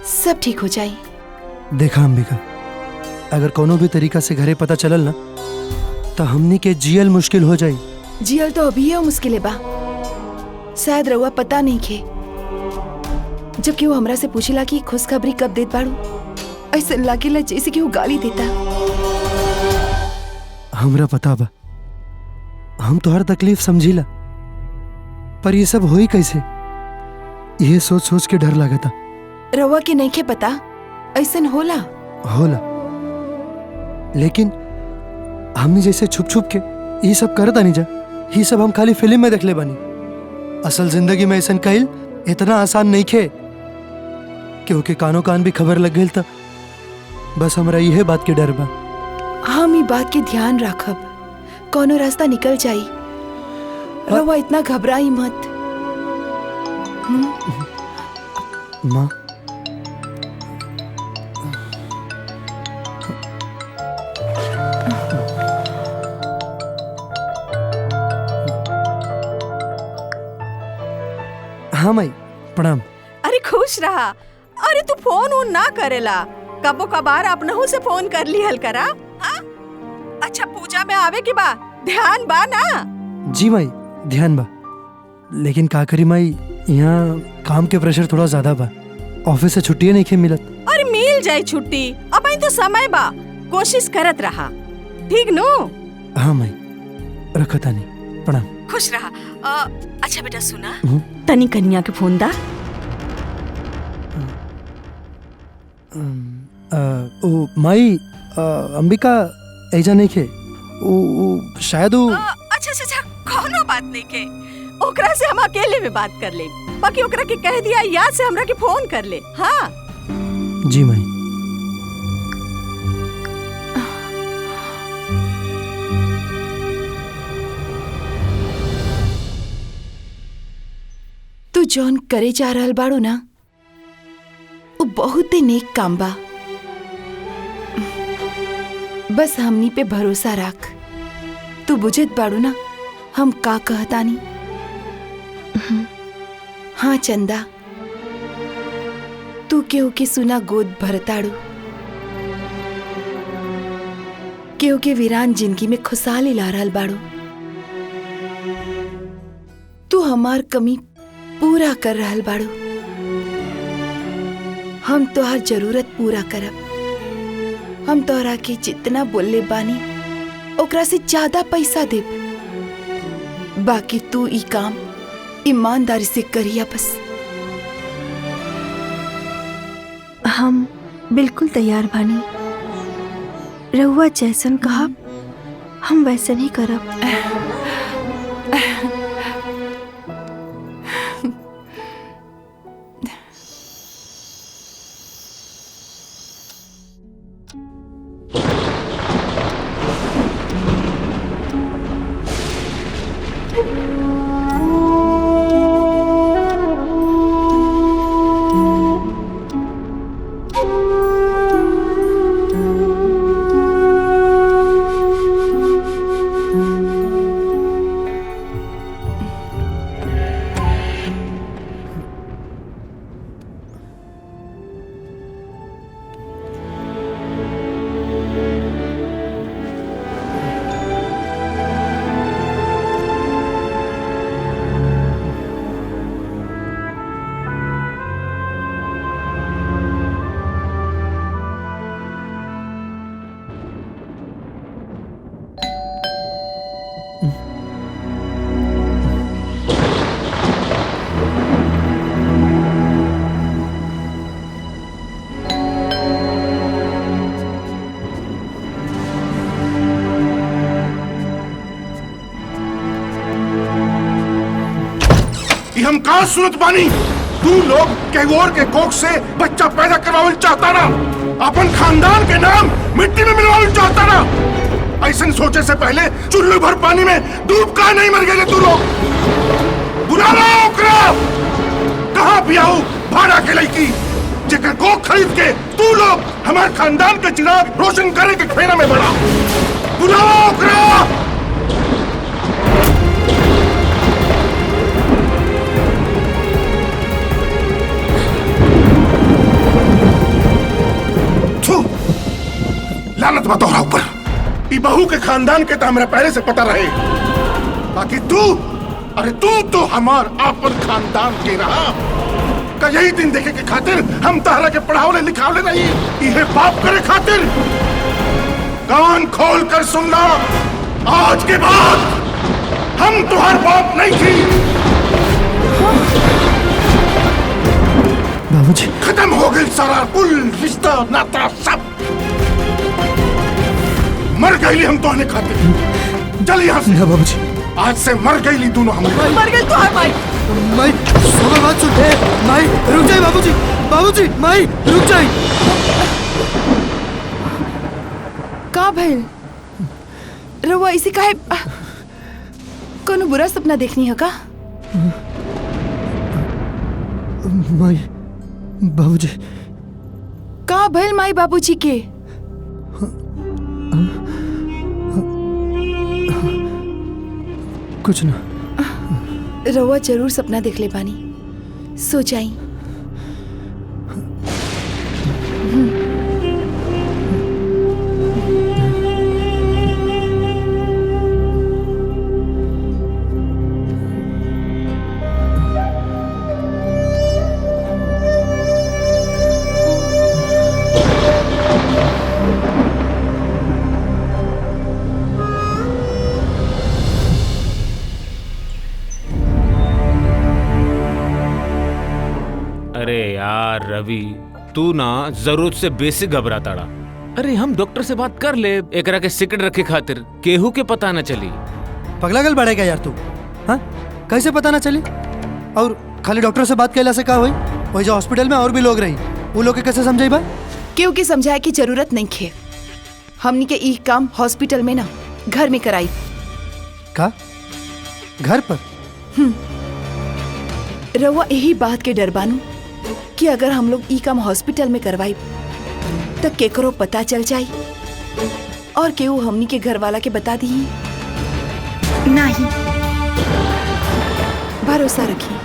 [SPEAKER 5] सब ठीक हो जाई।
[SPEAKER 1] देखा अंबिका, अगर कोनो भी तरीका से घरे पता चलल ना तो हमनी के जियल मुश्किल हो जाई।
[SPEAKER 5] जियल तो अभी है मुश्किल है बा, शायद रउआ पता नहीं खे। जबकि वो हमरा से पूछेला कि खुशखबरी कब देत बाड़ू, ऐसा लागेला जैसे कि वो गाली देता।
[SPEAKER 1] हमरा पता बा, हम तो हर तकलीफ समझीला, पर ये सब होई कैसे, ये सोच सोच के डर लागता।
[SPEAKER 5] रउआ के नहीं खे पता ऐसन होला।
[SPEAKER 1] लेकिन हमने जैसे छुप छुप के ये सब करता नहीं जा, ये सब हम खाली फिल्म में देखले बानी। असल जिंदगी में ऐसा कहिल इतना आसान नहीं खे, क्योंकि कानो कान भी खबर लग गई था। बस हमरा यह बात के डर बा।
[SPEAKER 5] हम ये बात के ध्यान रखब, कोनो रास्ता निकल जाई। रउआ इतना घबराई मत।
[SPEAKER 1] माँ, हाँ माई, प्रणाम।
[SPEAKER 4] अरे खुश रहा। अरे तू फोन वोन ना करेला, कबो कबार अपनहु से फोन कर ली हल करा। हाँ? अच्छा पूजा में आवे की बा, ध्यान बा ना?
[SPEAKER 1] जी माई, ध्यान बा, लेकिन का करी माई, यहाँ काम के प्रेशर थोड़ा ज्यादा बा, ऑफिस से छुट्टी नहीं खे मिलत।
[SPEAKER 4] अरे मिल जाए छुट्टी, अब तो समय बा, कोशिश करत रहा, ठीक नो?
[SPEAKER 1] हाँ माई, रखता नहीं, प्रणाम।
[SPEAKER 4] खुश रहा। अच्छा बेटा सुना, तनी कन्या के फोन दा।
[SPEAKER 1] ओ माई, अंबिका ऐजा नहीं खे, ओ शायद वो।
[SPEAKER 4] अच्छा कोनो बात नहीं के, ओकरा से हम अकेले में बात कर ले, बाकी ओकरा के कह दिया याद से हमरा के फोन कर ले। हाँ
[SPEAKER 1] जी माई।
[SPEAKER 5] तू जौन करे जा रहल बाड़ू ना, वो बहुत ही नेक काम बा। बस हमनी पे भरोसा रख। तू बुझत बाड़ू ना हम का कहतानी। हाँ चंदा, तू केहू के सुना गोद भरताड़ू, केहू के वीरान जिंदगी में खुशहाली ला रहल बाड़ू। तू हमार कमी पूरा कर रहल बाड़ू, हम तोहार जरूरत पूरा करब। हम तोहरा के जितना बोलले बानी ओकरा से ज्यादा पैसा देब, बाकी तू ई काम ईमानदारी से करिया बस।
[SPEAKER 9] हम बिल्कुल तैयार बानी, रहुआ जैसन कहा हम वैसन ही करब।
[SPEAKER 3] हम कहाँ सुनत बानी? तू लोग कैगोर के कोख से बच्चा पैदा करवावल चाहता ना, अपन खानदान के नाम मिट्टी में मिलवावल चाहता ना। ऐसा सोचे से पहले चुल्लू भर पानी में डूब का नहीं मर गए तू लोग। बुला लो ओकरा। कहाँ पियाऊ भाड़ा के लड़की जेकर कोख खरीद के तू लोग हमारे खानदान के चिराग रोशन करे के फेरा में बढ़ा। बुलाओ ओकरा। लानत बा तोहरा ऊपर। ई बहू के खानदान के तो हमरा पहले से पता रहे, बाकी तू, अरे तू तो हमार आपन खानदान के रहा का यही दिन देखे के खातिर हम तहरा के पढ़ावले लिखावले नहीं, इहे बाप करे खातिर। कान खोल कर सुनना, आज के बाद हम तुम्हार बाप नहीं थी।
[SPEAKER 1] बाबूजी,
[SPEAKER 3] खत्म हो गई सारा कुल रिश्ता नाता सब। मर गई हम तोहने खातिर। चल यहाँ से।
[SPEAKER 1] बाबूजी,
[SPEAKER 3] आज से मर गई दोनों हम।
[SPEAKER 4] मर गई तो है माई।
[SPEAKER 1] माई सुबह बात सुन। माई रुक जाए बाबूजी, बाबूजी माई रुक जाए।
[SPEAKER 5] का भइल? रउआ इसी काहे कोनो बुरा सपना देखनी है का?
[SPEAKER 1] माई बाबूजी।
[SPEAKER 5] का भइल माई बाबूजी के?
[SPEAKER 1] कुछ ना।
[SPEAKER 5] रउआ जरूर सपना देख ले बानी, सो जाई।
[SPEAKER 2] अरे यार रवि, तू ना जरूरत से बेसिक घबराताड़ा। अरे हम डॉक्टर से बात कर ले एकरा के सिकड़ रखे खातिर, केहू के पता न चली।
[SPEAKER 1] पगलागल बढ़ेगा यार तू। हाँ कैसे पता ना चली? और खाली डॉक्टर से बात कैला से का हुई? वही जो हॉस्पिटल में और भी लोग रही, वो लोग के कैसे समझाई बा?
[SPEAKER 5] क्यों के समझाए की जरूरत नहीं खे। हमनी के ई काम हॉस्पिटल में ना घर में कराई।
[SPEAKER 1] का घर पर?
[SPEAKER 5] रउआ यही बात के डर बानू कि अगर हम लोग ई काम हॉस्पिटल में करवाई तो केकरो पता चल जाई और केहू हमनी के घर वाला के बता दी। नहीं, भरोसा रखी,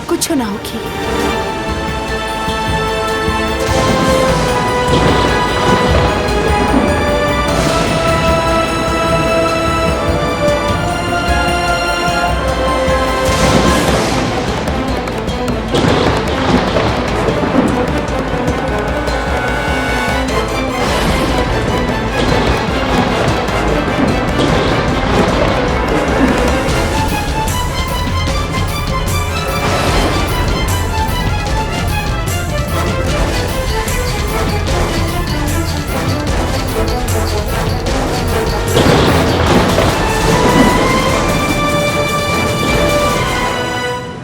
[SPEAKER 5] कुछ ना होगी।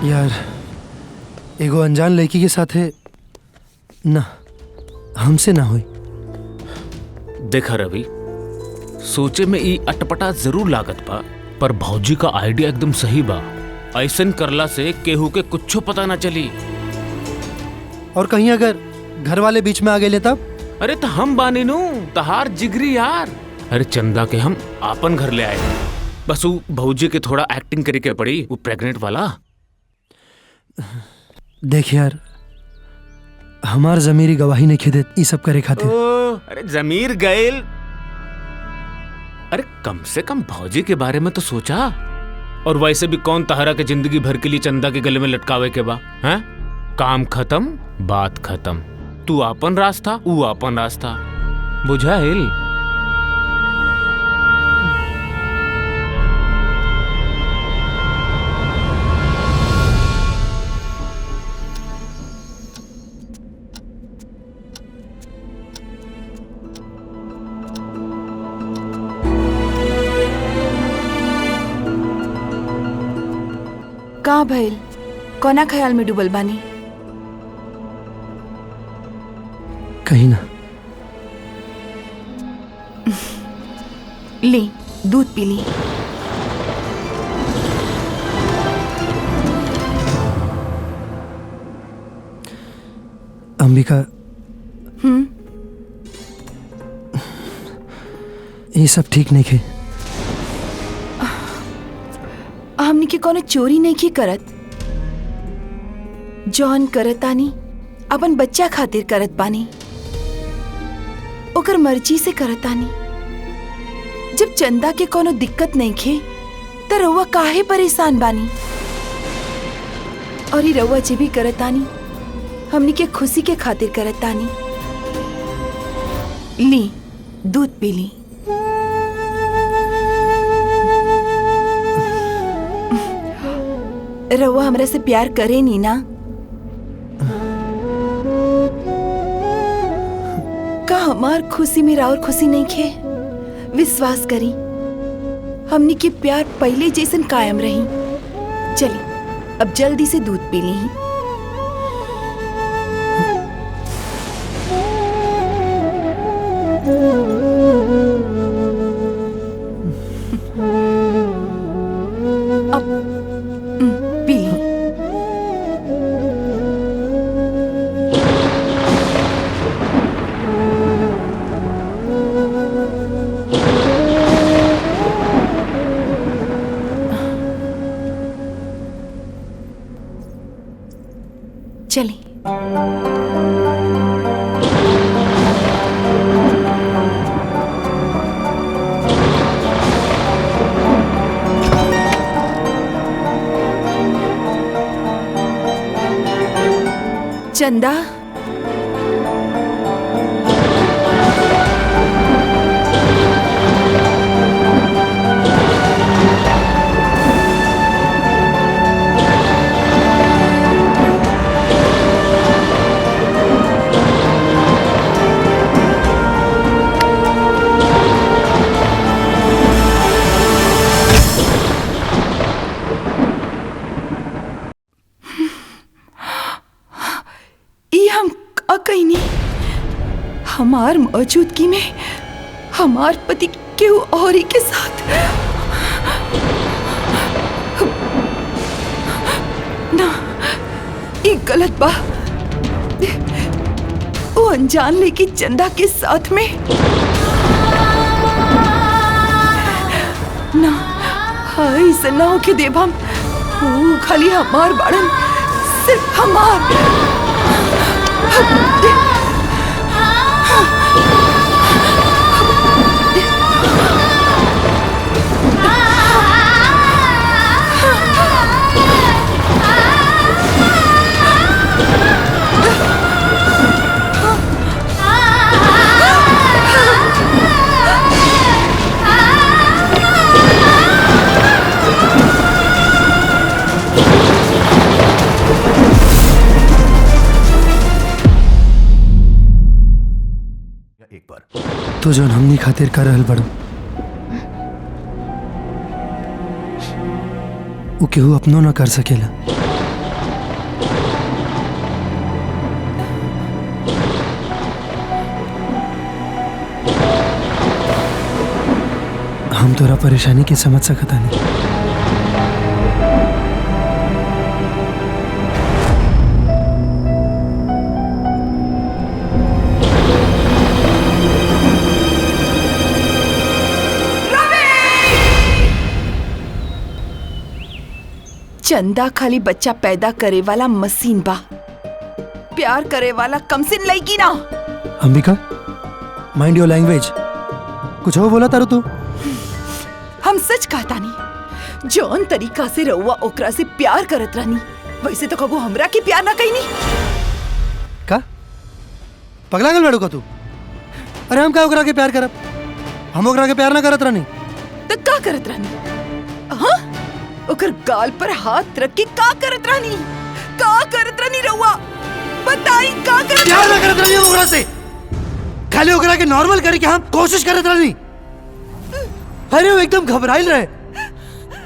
[SPEAKER 1] यार एगो अनजान लड़की के साथ है ना, हमसे ना हुई।
[SPEAKER 2] देखा रवि, सोचे में ई अटपटा जरूर लागत बा, पर भौजी का आइडिया एकदम सही बा। ऐसन करला से केहू के कुछो पता ना चली।
[SPEAKER 1] और कहीं अगर घर वाले बीच में आ गए तब?
[SPEAKER 2] अरे तो हम बानी नू तहार जिगरी यार। अरे चंदा के हम आपन घर ले आए, बस वो भौजी के थोड़ा एक्टिंग करे के पड़ी, वो प्रेग्नेंट वाला।
[SPEAKER 1] देख यार, हमार जमीरी गवाही नहीं खिदे ई सब करे खातिर।
[SPEAKER 2] अरे जमीर गैल, अरे कम से कम भौजी के बारे में तो सोचा। और वैसे भी कौन तहरा के जिंदगी भर के लिए चंदा के गले में लटकावे के बा? हैं? काम खत्म, बात खत्म। तू आपन रास्ता, ऊ आपन रास्ता, बुझाइल?
[SPEAKER 5] का भइल? कोना ख्याल में डूबल बानी?
[SPEAKER 1] कहीं ना।
[SPEAKER 5] ली दूध पी ली।
[SPEAKER 1] अंबिका, ये सब ठीक नहीं खे।
[SPEAKER 5] हमनी के कोनो चोरी नहीं की करत, जौन करत आनी अपन बच्चा खातिर करत बानी। ओकर मर्जी से करतानी। जब चंदा के कोनो दिक्कत नहीं खे तो रउआ काहे परेशान बानी? और ये रउआ जे भी करतानी हमनी के खुशी के खातिर करतानी। ली दूध पी ली। रउआ हमरा से प्यार करे नी ना? का हमार खुशी में और खुशी नहीं खे? विश्वास करी हमनी के प्यार पहले जैसन कायम रही। चली अब जल्दी से दूध पी ली। पी ली। चली। चंदा हमार मौजूदगी में हमार पति केहू और ही के साथ ना, ये गलत बा। वो अनजान लेके चंदा के साथ में ना, हाय ऐसा ना हो के देव हम। वो खाली हमार बाड़न, सिर्फ हमार।
[SPEAKER 1] तो जो हमनी खातिर कर रहल बड़ो वो केहू अपनो न कर सकेला। हम तोरा परेशानी के समझ सकता नहीं।
[SPEAKER 5] चंदा खाली बच्चा पैदा करे वाला मशीन बा, प्यार करे वाला कमसिन लईकी ना।
[SPEAKER 1] Ambika, mind your language. कुछ हो बोला तारू तू?
[SPEAKER 5] हम सच कहता नहीं। जौन तरीका से रउआ ओकरा से प्यार करत रहनी, वैसे तो कबो हमरा के प्यार ना कईनी।
[SPEAKER 1] का पगला गल बड़ू का तू? अरे हम का ओकरा के प्यार करब? हम ओकरा के प्यार ना करत रहनी।
[SPEAKER 5] तो का करत रहनी? हाँ, ओकर गाल पर हाथ रख के का करत रहनी? का करत रहनी रउआ? बताई का करत?
[SPEAKER 1] प्यार ना करत रहनी ओकरा से, खाली ओकरा के नॉर्मल करे के हम कोशिश करत रहनी। अरे वो एकदम घबराइल रहे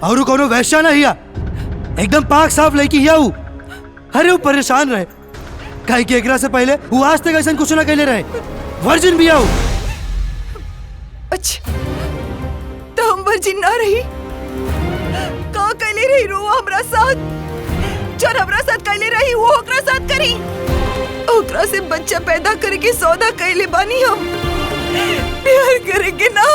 [SPEAKER 1] और कोनो वैश्या ना हिया, एकदम पाक साफ लड़की हिया वो। अरे वो परेशान रहे काहे कि एकरा से पहले वो आज तक ऐसा कुछ ना कहले रहे। वर्जिन भी आओ।
[SPEAKER 5] अच्छा, तो हम वर्जिन ना रही? का कहले रही रो हमरा साथ? जब हमरा साथ कहले रही वो ओकरा साथ करी। ओकरा से बच्चा पैदा करके सौदा कहले बानी हम। प्यार करेंगे ना।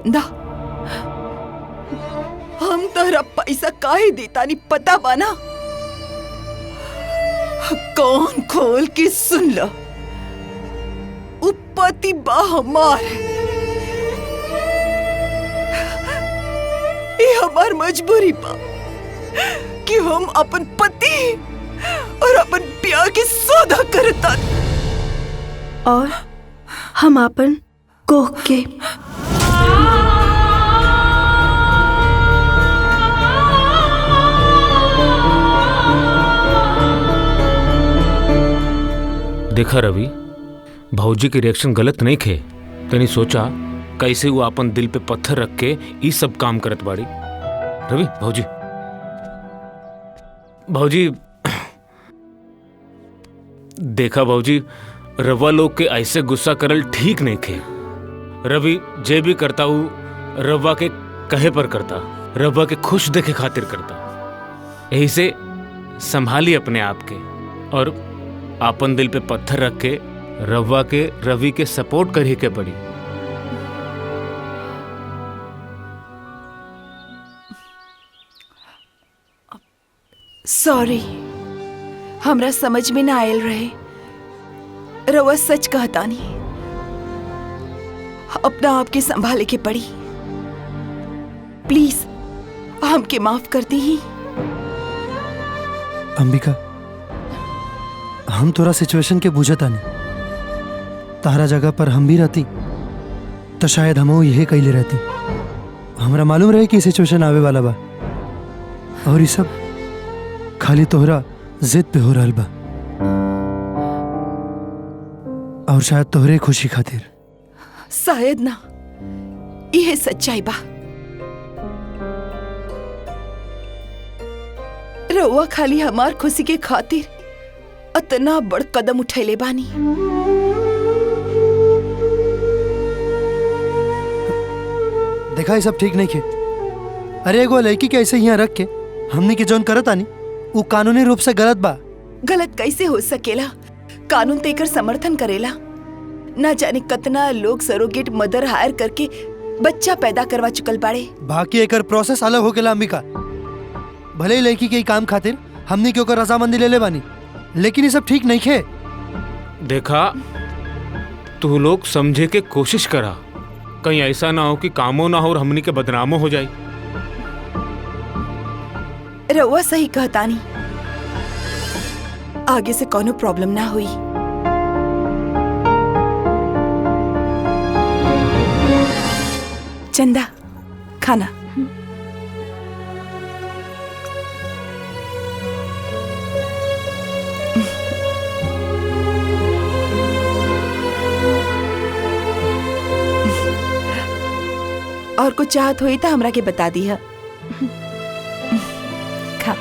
[SPEAKER 5] चंदा, हम तोहरा पैसा काहे देता नहीं पता बाना? कौन खोल के सुन लो, उपति बा हमार, ये हमार मजबूरी बा कि हम अपन पति और अपन प्यार के सौदा करता
[SPEAKER 9] और हम अपन कोख के।
[SPEAKER 2] देखा रवि, भौजी के रिएक्शन गलत नहीं थे। तनी सोचा कैसे वो अपन दिल पे पत्थर रख के ये सब काम करत बाड़ी। रवि, भौजी भौजी देखा भौजी, रवा लोग के ऐसे गुस्सा करल ठीक नहीं थे। रवि जे भी करता हूँ रवा के कहे पर करता, रवा के खुश देखे खातिर करता। यही से संभाली अपने आप के और अपन दिल पे पत्थर रख के रवा के रवि के सपोर्ट कर ही के पड़ी।
[SPEAKER 5] सॉरी, हमरा समझ में ना आयल रहे। रवा सच कहता नहीं, अपना आप के संभाले के पड़ी। प्लीज हमके माफ कर दी ही।
[SPEAKER 1] अंबिका, हम तोरा सिचुएशन के बुझता नहीं। तारा जगह पर हम भी रहती तो शायद हम यही कैले रहती। हमरा मालूम रहे कि सिचुएशन आवे वाला बा और ये सब खाली तोहरा जिद पे हो रहा बा और शायद तोहरे खुशी खातिर।
[SPEAKER 5] शायद ना, यह सच्चाई बा। रउआ खाली हमार खुशी के खातिर इतना बड़ कदम उठैले बानी।
[SPEAKER 1] देखा ये सब ठीक नहीं खे। अरे एगो लड़की के ऐसे यहाँ रख के हमने के जौन करत आनी वो कानूनी रूप से गलत बा।
[SPEAKER 5] गलत कैसे हो सकेला? कानून तो एकर समर्थन करेला। ना जाने कितना लोग सरोगेट मदर हायर करके बच्चा पैदा करवा चुकल बाड़े।
[SPEAKER 1] बाकी एकर प्रोसेस अलग हो गेला अंबिका। भले ही लड़की के काम खातिर हमने के ओकर रजामंदी ले ले बानी, लेकिन ये सब ठीक नहीं खे।
[SPEAKER 2] देखा, तू लोग समझे के कोशिश करा, कहीं ऐसा ना हो कि कामों ना हो और हमनी के बदनामों हो जाए।
[SPEAKER 5] रउआ सही कहतानी, आगे से कोनो प्रॉब्लम ना हुई। चंदा, खाना। और कुछ चाहत हुई तो हमरा के बता दी है। खा।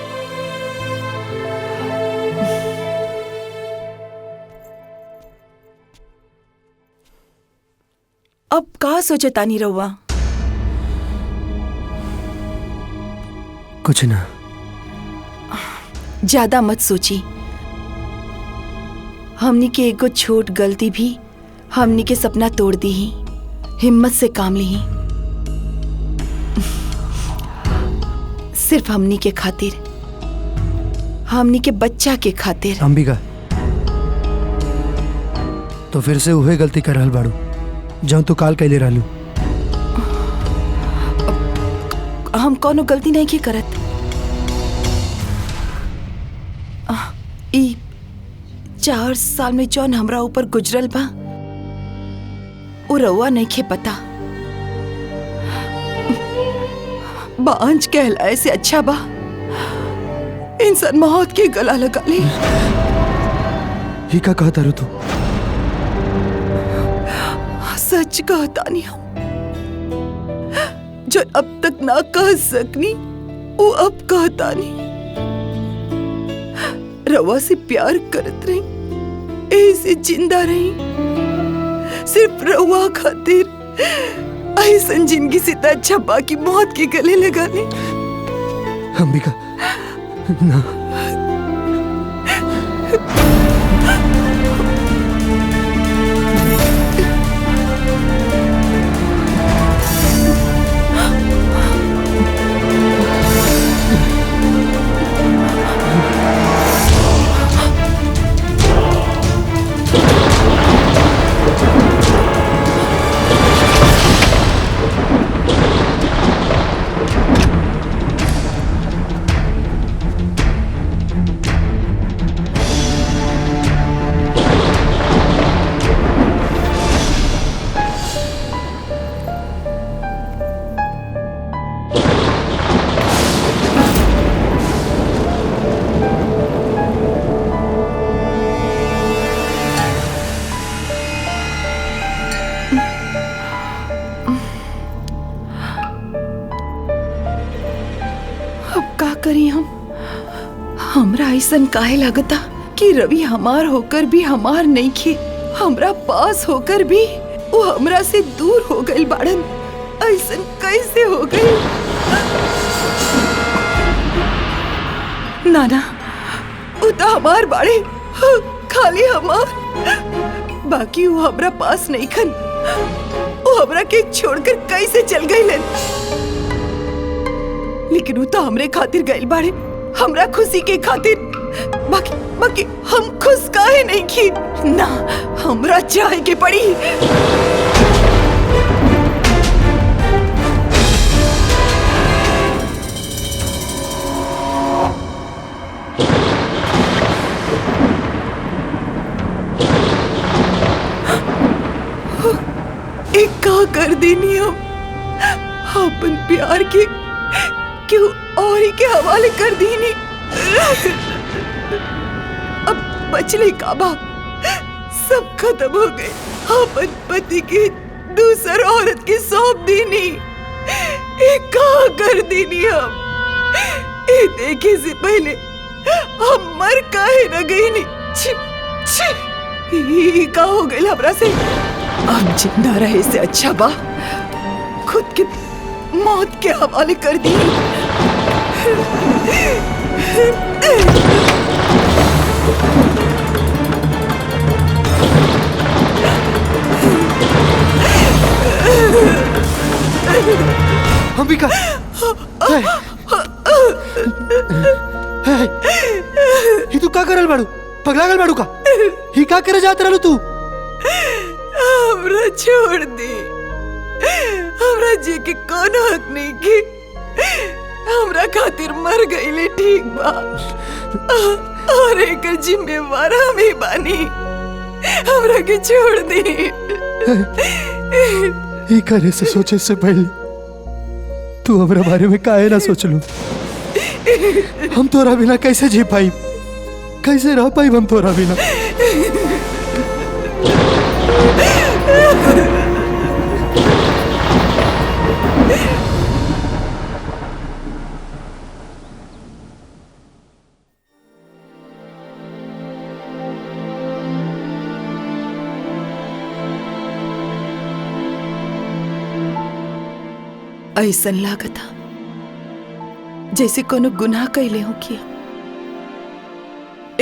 [SPEAKER 5] अब का सोचता नहीं रहुआ?
[SPEAKER 1] कुछ ना।
[SPEAKER 5] ज्यादा मत सोची। हमनी के एगो छोट गलती भी हमनी के सपना तोड़ दी ही। हिम्मत से काम ली ही। सिर्फ हमनी के खातिर, हमनी के बच्चा के खातिर।
[SPEAKER 1] अंबिका, तो फिर से उहे गलती कर रहल बाड़ू जौन तू काल कैले रहलू।
[SPEAKER 5] हम कोनो गलती नहीं की करत। ई 4 साल में जौन हमरा ऊपर गुजरल बा वो रउआ नहीं खे पता। बांझ कहलाए से अच्छा बा इंसान मौत के गला लगा ले।
[SPEAKER 1] ही का कहता रू तू?
[SPEAKER 5] सच कहता नहीं हम, जो अब तक ना कह सकनी वो अब कहता नहीं। रवा से प्यार करत रही, ऐसे जिंदा रही, सिर्फ रवा खातिर। ऐसन जिंदगी से तो अच्छा बाकी मौत के गले लगा ले।
[SPEAKER 1] अंबिका, ना।
[SPEAKER 5] हमरा ऐसन काहे लगता कि रवि हमार होकर भी हमार नहीं खे, हमरा पास होकर भी वो हमरा से दूर हो गई बाड़न। ऐसन कैसे हो गई? नाना वो तो हमार बाड़े, खाली हमार, बाकी वो हमरा पास नहीं खन। वो हमरा के छोड़कर कैसे चल गई लन? लेकिन वो तो हमरे खातिर गइल बाड़े, हमरा खुशी के खातिर। बाकी हम खुश काहे नहीं की? ना, हमरा चाहे के पड़ी। एक का कर देनी हम अपन प्यार के क्यों और ही के हवाले कर दीनी। अब बचले काबा सब खत्म हो गए। अपन पति के दूसर औरत के सौंप दीनी। एक का कर दीनी हम। ये देखे से पहले हम मर काहे न गई नी। ये का हो गई हमरा से। अब जिंदा रहे से अच्छा बा खुद के मौत के हवाले कर दी।
[SPEAKER 1] अंबिका, ही तू का करल बाड़ू? पगला गल बाड़ू का? ही का करे जात रहलू तू?
[SPEAKER 5] हमरा छोड़ दे। हमरा जी के कोनो हक नहीं की। हमरा खातिर मर गईले ठीक बा, और एक जिम्मेवार हम ही बानी। हमरा के छोड़ दे।
[SPEAKER 1] ही करे से सोचे से पहले तू हमरा बारे में काहे ना सोच लू? हम तोरा बिना कैसे जी पाई, कैसे रह पाई हम तोरा बिना?
[SPEAKER 5] ऐसन लागता जैसे कोनो गुनाह कैले हो किया।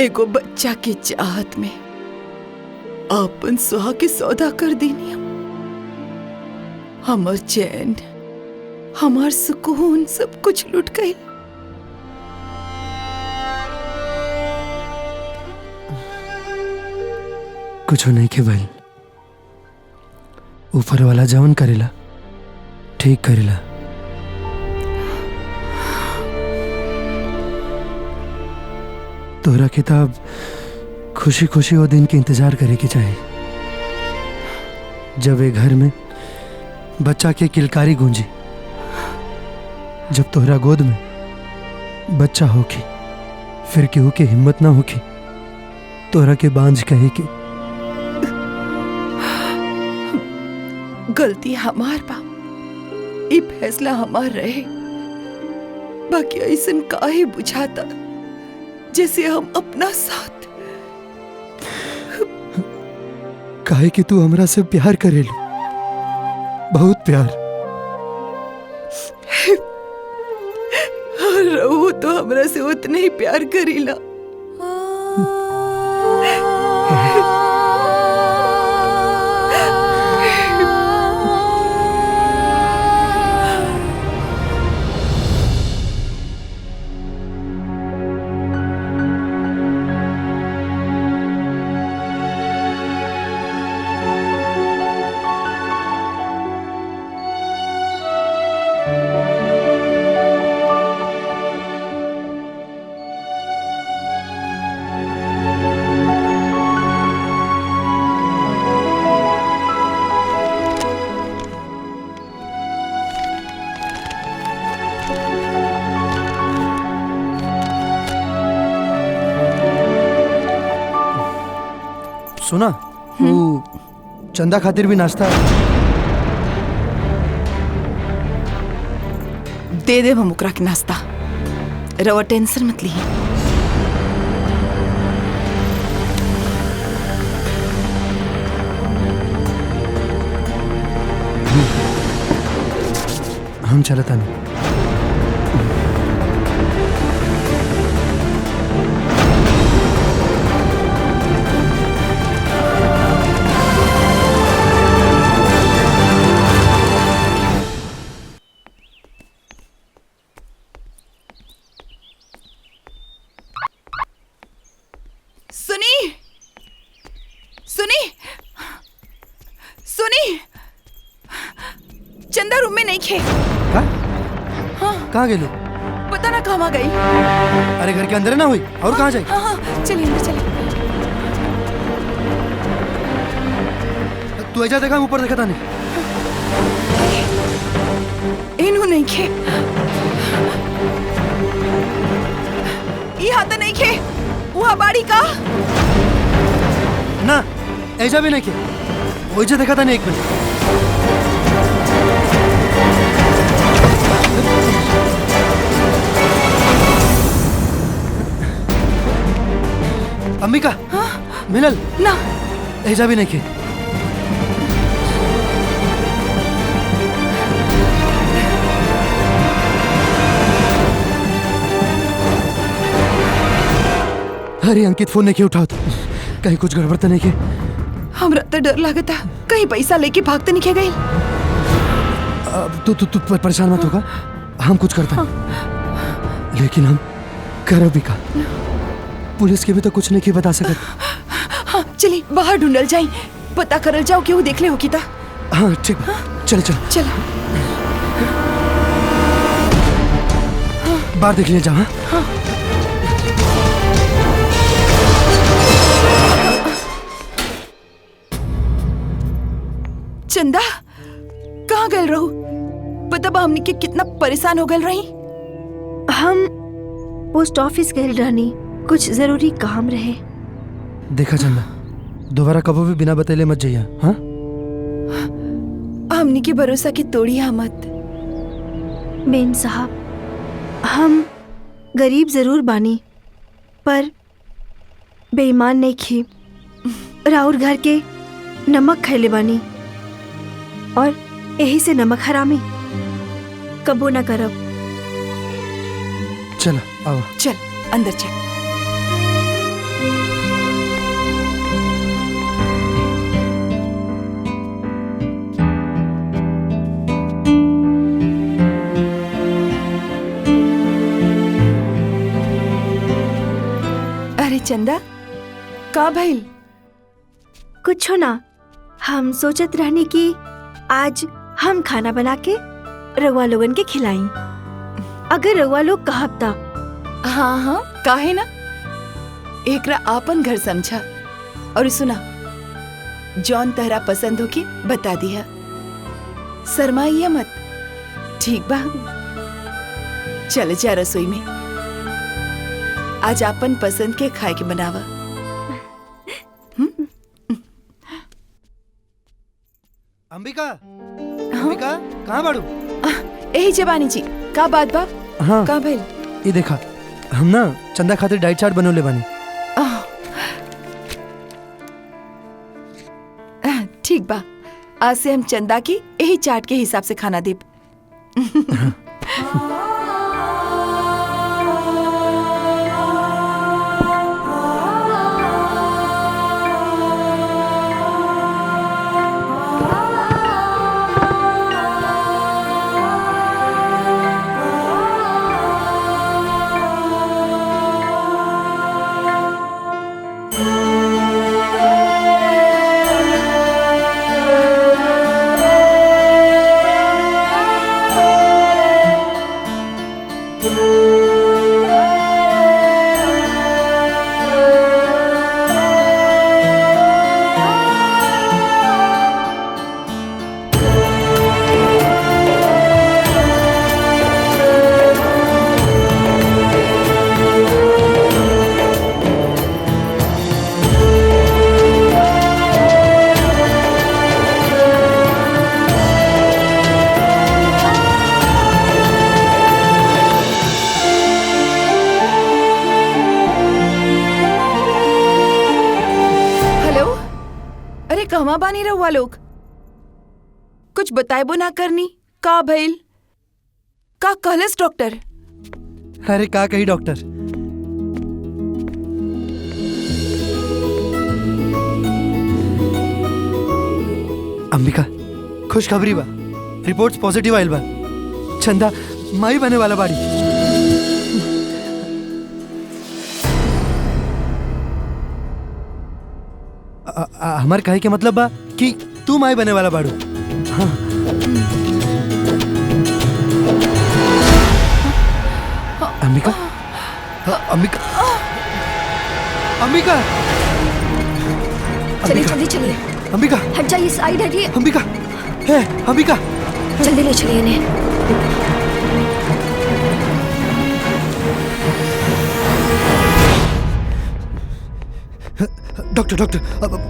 [SPEAKER 5] एगो बच्चा की चाहत में अपन सुहा के सौदा कर देनी। हमर चैन, हमार सुकून सब कुछ लुट गई।
[SPEAKER 1] कुछ नहीं के भाई, ऊपर वाला जवन करेला ठीक करेला। तोरा किताब खुशी खुशी वो दिन के इंतजार करे की चाहिए जब एक घर में बच्चा के किलकारी गूंजी, जब तोहरा गोद में बच्चा होगी, फिर केहू के हिम्मत ना होगी तोहरा के बांझ कहे के।
[SPEAKER 5] गलती हमार बा, ये फैसला हमार रहे। बाकी ऐसन काहे बुझाता जैसे हम अपना साथ।
[SPEAKER 1] काहे कि तू हमरा से प्यार करेलू, बहुत प्यार।
[SPEAKER 5] रहू तो हमरा से उतने ही प्यार करीला।
[SPEAKER 1] सुना, वो चंदा खातिर भी नाश्ता
[SPEAKER 5] दे दे हम ओकरा के नाश्ता। रवा टेंशन मत ली।
[SPEAKER 1] हम चलता नहीं।
[SPEAKER 5] सुनी सुनी सुनी, चंदा रूम में नहीं खे।
[SPEAKER 1] कहाँ गेलू?
[SPEAKER 5] पता ना कहाँ गई।
[SPEAKER 1] अरे घर के अंदर ना हुई और कहाँ जाए?
[SPEAKER 5] हाँ, चलिए अंदर चलिए।
[SPEAKER 1] तू ऐसा देखा, ऊपर देखा था नहीं।
[SPEAKER 5] इन्हों नहीं खे, यहाँ तो नहीं खे। वो बाड़ी का
[SPEAKER 1] ना, ऐसा भी नहीं किया। वही देखा था नहीं, एक मिनट। अंबिका, हाँ? मिलल
[SPEAKER 5] ना,
[SPEAKER 1] ऐसा भी नहीं किया। अरे अंकित फोन नहीं किया, उठाओ तो। कहीं कुछ गड़बड़ तो नहीं की?
[SPEAKER 5] हमरा तो डर लगता, कहीं पैसा लेके भागते नहीं क्या गई।
[SPEAKER 1] तू तू तू परेशान मत होगा, हम कुछ करते हैं। लेकिन हम करो भी का, पुलिस के भी तो कुछ नहीं की बता सकते।
[SPEAKER 5] हाँ चलिए बाहर ढूंढल जाए, पता करल जाओ कि वो देख ले हो की था।
[SPEAKER 1] हाँ ठीक, चल चल
[SPEAKER 5] चल।
[SPEAKER 1] बाहर देख लिया जाओ। हाँ
[SPEAKER 5] चंदा कहाँ गए रहू? पता बा हमने के कितना परेशान हो गए रही।
[SPEAKER 9] हम पोस्ट ऑफिस गए रहनी, कुछ जरूरी काम रहे।
[SPEAKER 1] देखा चंदा, दोबारा कभी भी बिना बतेले मत जाइए। हाँ
[SPEAKER 5] हमने के भरोसा की तोड़िया मत।
[SPEAKER 9] मेम साहब, हम गरीब जरूर बानी, पर बेईमान नहीं खी। राउर घर के नमक खैले बानी, और यही से नमक हरामी कबो न करब।
[SPEAKER 1] चल आओ,
[SPEAKER 5] चल अंदर चल। अरे चंदा, का भइल?
[SPEAKER 9] कुछ हो ना, हम सोचत रहनी कि आज हम खाना बना के रउआ लोगन के खिलाई। अगर रउआ लोग कहब ता।
[SPEAKER 5] हाँ हाँ काहे ना, एकरा आपन घर समझा। और सुना, जौन तहरा पसंद हो के बता दिया, शर्माइया मत, ठीक बा? चल जा रसोई में, आज आपन पसंद के खाए के बनावा।
[SPEAKER 1] अंबिका, अंबिका कहाँ बाड़ू?
[SPEAKER 5] यही जवानी जी, का बात बा?
[SPEAKER 1] हाँ
[SPEAKER 5] का भइल?
[SPEAKER 1] ये देखा, हम ना चंदा खातिर डाइट चार्ट बनवले बानी।
[SPEAKER 5] ठीक बा, आज से हम चंदा की यही चार्ट के हिसाब से खाना देब। कहवा बानी रहुआ लोग? कुछ बताएबो ना करनी, का भइल? का कहलस डॉक्टर?
[SPEAKER 1] अरे का कही डॉक्टर, अंबिका खुशखबरी बा, रिपोर्ट्स पॉजिटिव आइल बा। चंदा माई बने वाला बाड़ी। हमार कहे के मतलब बा कि तू माई बने वाला बाड़ू। हाँ। अंबिका, अंबिका, अंबिका,
[SPEAKER 11] चलिए जल्दी चलिए।
[SPEAKER 1] अंबिका
[SPEAKER 11] हट जाइए, साइड हटिए।
[SPEAKER 1] अंबिका, है अंबिका,
[SPEAKER 11] जल्दी ले चलिए इन्हें।
[SPEAKER 1] डॉक्टर डॉक्टर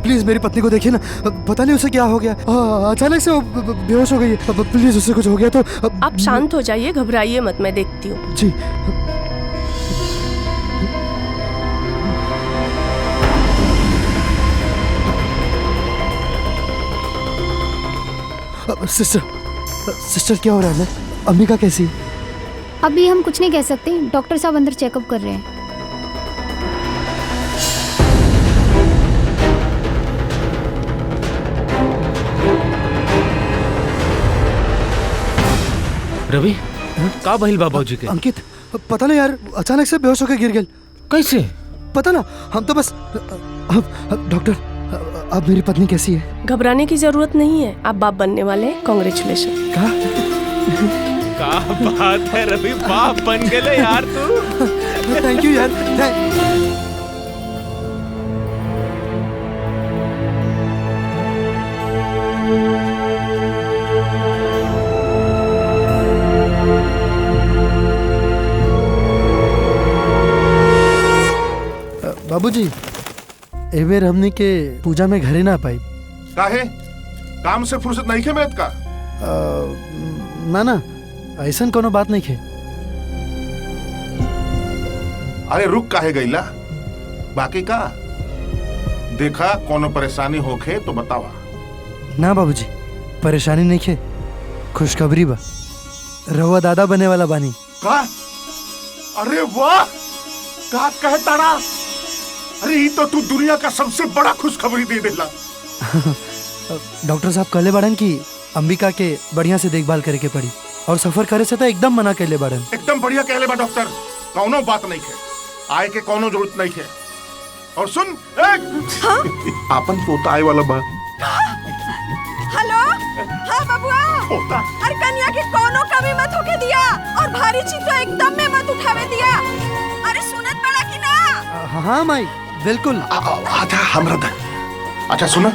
[SPEAKER 1] प्लीज मेरी पत्नी को देखिए ना, पता नहीं उसे क्या हो गया। अचानक से वो बेहोश हो गई है। प्लीज उसे कुछ हो गया तो
[SPEAKER 12] आप शांत हो जाइए, घबराइए मत, मैं देखती हूँ।
[SPEAKER 1] जी। सिस्टर, सिस्टर क्या हो रहा है? अंबिका कैसी?
[SPEAKER 13] अभी हम कुछ नहीं कह सकते, डॉक्टर साहब अंदर चेकअप कर रहे हैं।
[SPEAKER 2] रवि, का भइल बाबूजी के?
[SPEAKER 1] अंकित पता नहीं यार, अचानक से बेहोश होकर गिर गए।
[SPEAKER 2] कैसे?
[SPEAKER 1] पता ना, हम तो बस डॉक्टर अब मेरी पत्नी कैसी है?
[SPEAKER 12] घबराने की जरूरत नहीं है, आप बाप बनने वाले हैं। कांग्रेचुलेशन।
[SPEAKER 2] क्या बात है रवि, बाप बन गए यार तू।
[SPEAKER 1] थैंक यू यार। बाबूजी, ए बेर हमने के पूजा में घरे ना पाई।
[SPEAKER 3] काहे? काम से फुर्सत नहीं खे मिलत का?
[SPEAKER 1] ना ना, ऐसा कोनो बात नहीं खे।
[SPEAKER 3] अरे रुक काहे गईला? बाकी का देखा, कोनो परेशानी होखे तो बतावा।
[SPEAKER 1] ना बाबूजी, परेशानी नहीं खे, खुशखबरी बा, रहुआ दादा बने वाला बानी।
[SPEAKER 3] का? अरे वाह, का कहे तारा? अरे ये तो तू दुनिया का सबसे बड़ा खुशखबरी दे देला।
[SPEAKER 1] डॉक्टर साहब कहले बाड़न कि अंबिका के बढ़िया से देखभाल करे के पड़ी, और सफर करे से तो एकदम मना कहले बाड़न।
[SPEAKER 3] एकदम बढ़िया कहले बा डॉक्टर, कौनो बात नहीं है, आए के कौनो जरूरत नहीं है। और सुन, आपन पोता आए वाला बा।
[SPEAKER 4] हेलो, हाँ बबुआ,
[SPEAKER 3] पोता।
[SPEAKER 4] अरे कन्या की कोनो कमी मत होके दिया, और भारी चीज तो एकदम में मत उठावे दिया। अरे सुनत पड़ा कि ना?
[SPEAKER 1] हाँ माई, बिल्कुल।
[SPEAKER 3] आजा हमरा दे। अच्छा सुना,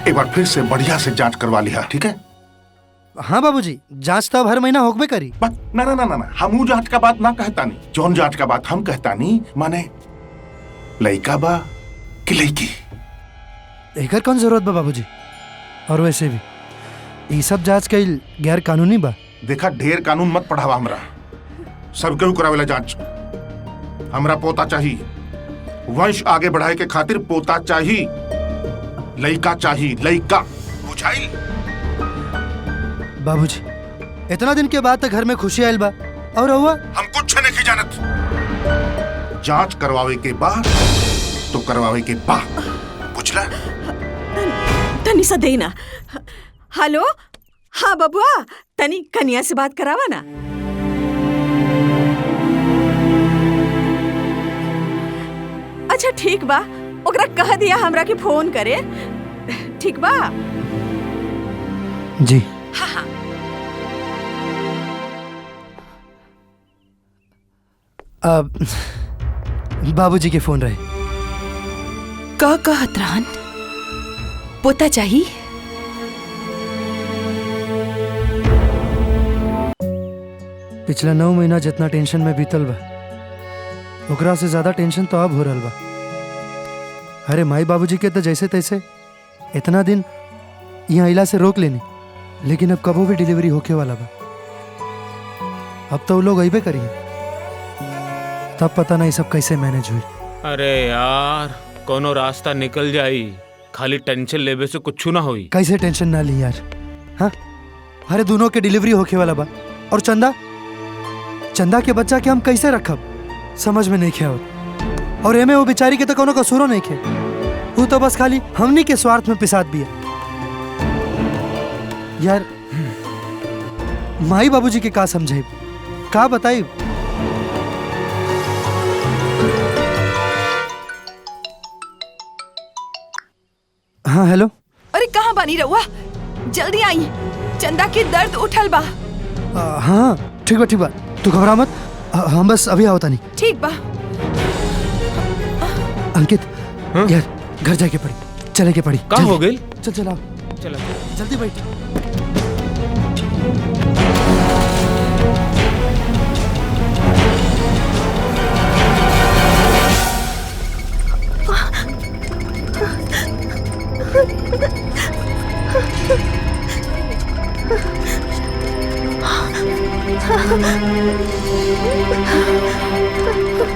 [SPEAKER 3] एक बार फिर से बढ़िया से जांच करवा लिया, ठीक है?
[SPEAKER 1] हाँ बाबूजी, जांच तो हर महीना होकबे करी।
[SPEAKER 3] ना ना ना ना, हम जांच का बात ना कहता नहीं। जौन जांच का बात हम कहता नहीं, माने लड़का बा कि लड़की?
[SPEAKER 1] एकर कौन जरूरत बा बाबूजी? और वैसे भी ये सब जांच कईल गैर कानूनी बा।
[SPEAKER 3] देखा, ढेर कानून मत पढ़ावा हमरा, सब केहू करावेला जांच। हमरा पोता चाहिए, वंश आगे बढ़ाए के खातिर पोता चाहिए, लड़का चाहिए, लड़का, बुझाइल?
[SPEAKER 1] बाबूजी, इतना दिन के बाद तक घर में खुशी आयल बा, और हुआ
[SPEAKER 3] हम कुछ नहीं जानत। जांच करवावे के बाद तो करवावे के बाद, बुझला?
[SPEAKER 4] तनी सा देना। हेलो, हाँ बबुआ, तनी कन्या से बात करावा ना। अच्छा ठीक बा, ओकरा कह दिया हमरा के फोन करे, ठीक बा?
[SPEAKER 1] जी।
[SPEAKER 4] हाँ हाँ।
[SPEAKER 1] बाबूजी के फोन रहे।
[SPEAKER 5] का कहत रहन? पोता चाहिए?
[SPEAKER 1] पिछला 9 महीना जितना टेंशन में बीतल बा, ओकरा से ज्यादा टेंशन तो अब हो रहल बा। अरे माई बाबूजी के तो जैसे तैसे इतना दिन यहाँ इला से रोक लेनी, लेकिन अब कबो भी डिलीवरी होके वाला बा। अब तो वो लोग अइबे करिए, तब पता नहीं सब कैसे मैनेज हुई।
[SPEAKER 2] अरे यार, कोनो रास्ता निकल जाई, खाली टेंशन लेवे से कुछ ना होई।
[SPEAKER 1] कैसे टेंशन ना ली यार? हाँ, अरे दोनों के डिलीवरी होके वाला बा, और चंदा चंदा के बच्चा के हम कैसे रखब समझ में नहीं खे और एमे वो बेचारी के तो कोनो कसूरो नहीं खे। वो तो बस खाली हमनी के स्वार्थ में पिसात भी है। यार माई बाबूजी के का समझे का बताई। हाँ हेलो।
[SPEAKER 5] अरे कहाँ बानी रहुआ, जल्दी आई, चंदा के दर्द उठल बा।
[SPEAKER 1] हाँ ठीक बा तू घबरा मत, हम बस अभी आवता नहीं।
[SPEAKER 5] ठीक बा।
[SPEAKER 1] अंकित यार घर जाके पड़ी, चले के पड़ी।
[SPEAKER 2] कहाँ हो गई?
[SPEAKER 1] चल आओ,
[SPEAKER 2] चला
[SPEAKER 1] जल्दी बैठ।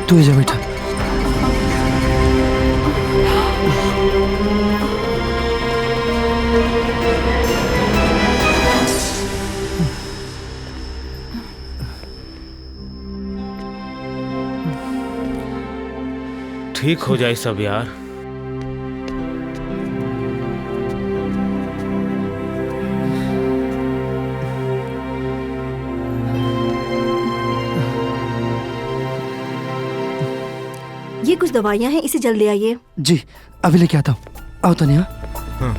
[SPEAKER 1] तू जा बेटा।
[SPEAKER 2] ठीक हो जाए सब यार।
[SPEAKER 9] ये कुछ दवाइयाँ हैं, इसे जल्दी आइए।
[SPEAKER 1] जी अभी लेके आता हूँ, आओ तो नहीं। हाँ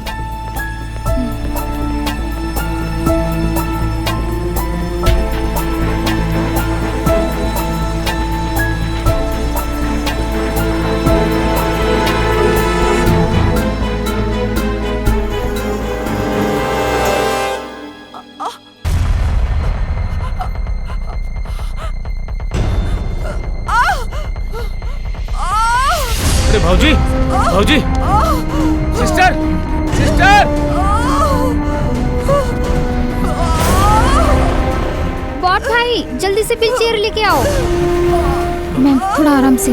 [SPEAKER 2] भौजी भौजी, सिस्टर सिस्टर।
[SPEAKER 13] बॉट भाई जल्दी से व्हील चेयर लेके आओ। मैम थोड़ा आराम से।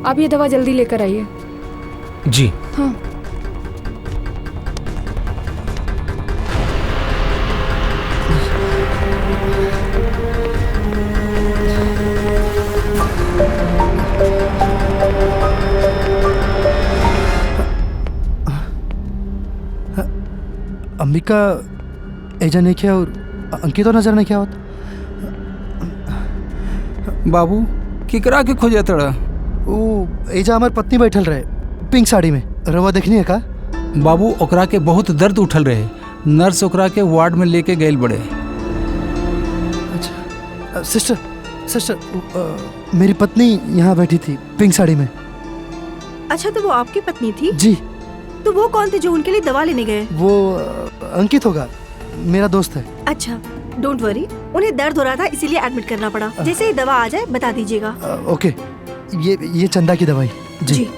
[SPEAKER 12] आप ये दवा जल्दी लेकर आइए।
[SPEAKER 2] जी
[SPEAKER 12] हाँ।
[SPEAKER 1] अंबिका एजा नहीं किया और अंकित तो नजर नहीं किया होता।
[SPEAKER 14] बाबू किकरा के खोजे तड़ा?
[SPEAKER 1] वो एजा हमार पत्नी बैठल रहे पिंक साड़ी में, रवा देखनी है का?
[SPEAKER 14] बाबू ओकरा के बहुत दर्द उठल रहे, नर्स ओकरा के वार्ड में लेके गए बड़े।
[SPEAKER 1] अच्छा सिस्टर मेरी पत्नी यहाँ बैठी थी पिंक साड़ी में।
[SPEAKER 9] अच्छा तो वो आपकी पत्नी थी?
[SPEAKER 1] जी।
[SPEAKER 9] तो वो कौन थे जो उनके लिए दवा लेने गए?
[SPEAKER 1] वो अंकित होगा, मेरा दोस्त है।
[SPEAKER 9] अच्छा डोंट वरी, उन्हें दर्द हो रहा था इसीलिए एडमिट करना पड़ा। जैसे ही दवा आ जाए बता दीजिएगा।
[SPEAKER 1] ओके, ये चंदा की दवाई। जी।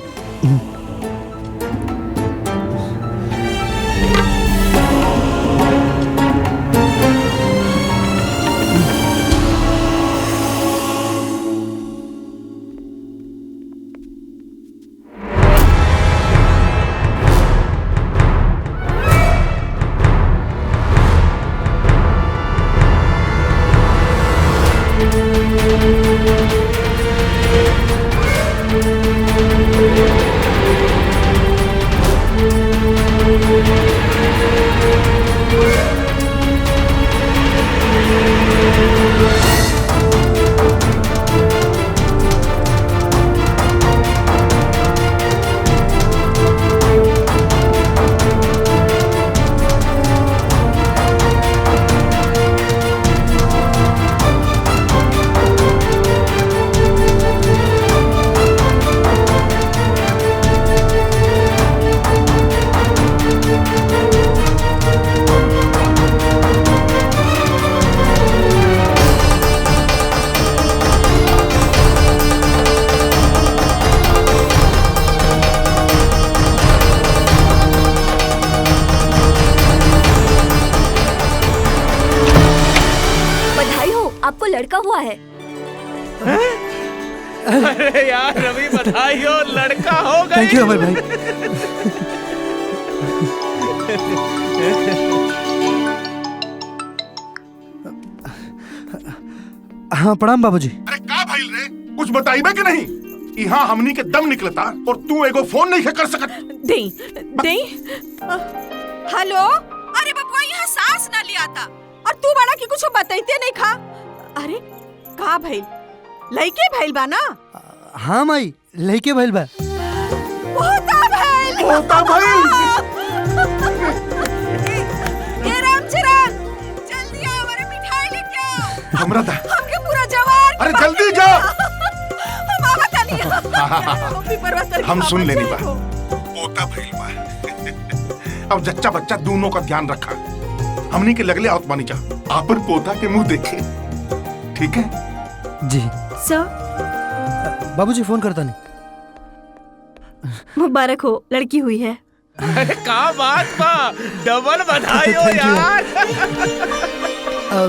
[SPEAKER 2] अरे यार रवि बधाई हो, लड़का हो गया।
[SPEAKER 1] थैंक यू अमर भाई। हाँ प्रणाम बाबूजी।
[SPEAKER 3] अरे का भाई रे, कुछ बताइबे कि नहीं? यहाँ हमनी के दम निकलता और तू एगो फोन नहीं कर सकत।
[SPEAKER 4] दे हेलो। अरे बबुआ यहाँ सांस ना लिया था और तू बड़ा की कुछ बताइते नहीं खा। अरे का भइल? लइके भइल बा ना?
[SPEAKER 1] हाँ माई लइके भइल बा।
[SPEAKER 4] पोता भइल। ये रामचरण जल्दी आओ, हमारे मिठाई लेके आओ।
[SPEAKER 3] हमरा दा
[SPEAKER 4] हमके पूरा जवार।
[SPEAKER 3] अरे जल्दी जा।
[SPEAKER 4] हम आवत नहीं।
[SPEAKER 3] हम सुन लेनी बा, पोता भइल बा। अब जच्चा बच्चा दोनों का ध्यान रखा। हमनी के लगले आवत बानी जा, आपन पोता के मुंह देखे। ठीक है
[SPEAKER 1] जी
[SPEAKER 9] सर।
[SPEAKER 1] बाबूजी फोन करता नहीं।
[SPEAKER 9] मुबारक हो, लड़की हुई है।
[SPEAKER 2] अरे का बात बा, डबल बधाई हो
[SPEAKER 1] Thank you.
[SPEAKER 2] यार।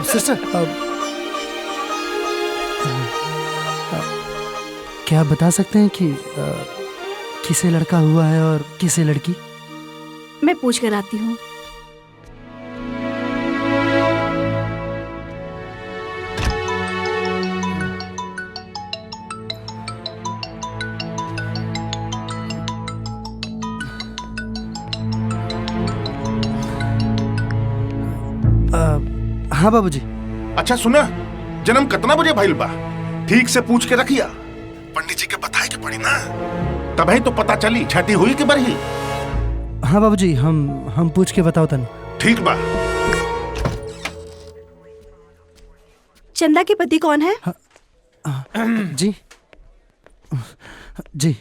[SPEAKER 1] सिस्टर क्या आप बता सकते हैं कि किसे लड़का हुआ है और किसे लड़की?
[SPEAKER 9] मैं पूछ कर आती हूँ।
[SPEAKER 1] हाँ बाबूजी।
[SPEAKER 3] अच्छा सुना, जन्म कितना बजे भइल बा ठीक से पूछ के रखिया। पंडित जी के बताए के पड़ी ना, तभी तो पता चली छठी हुई कि बरही।
[SPEAKER 1] हाँ बाबूजी, हम पूछ के बताओ तन।
[SPEAKER 3] ठीक बा।
[SPEAKER 9] चंदा के पति कौन है?
[SPEAKER 1] जी जी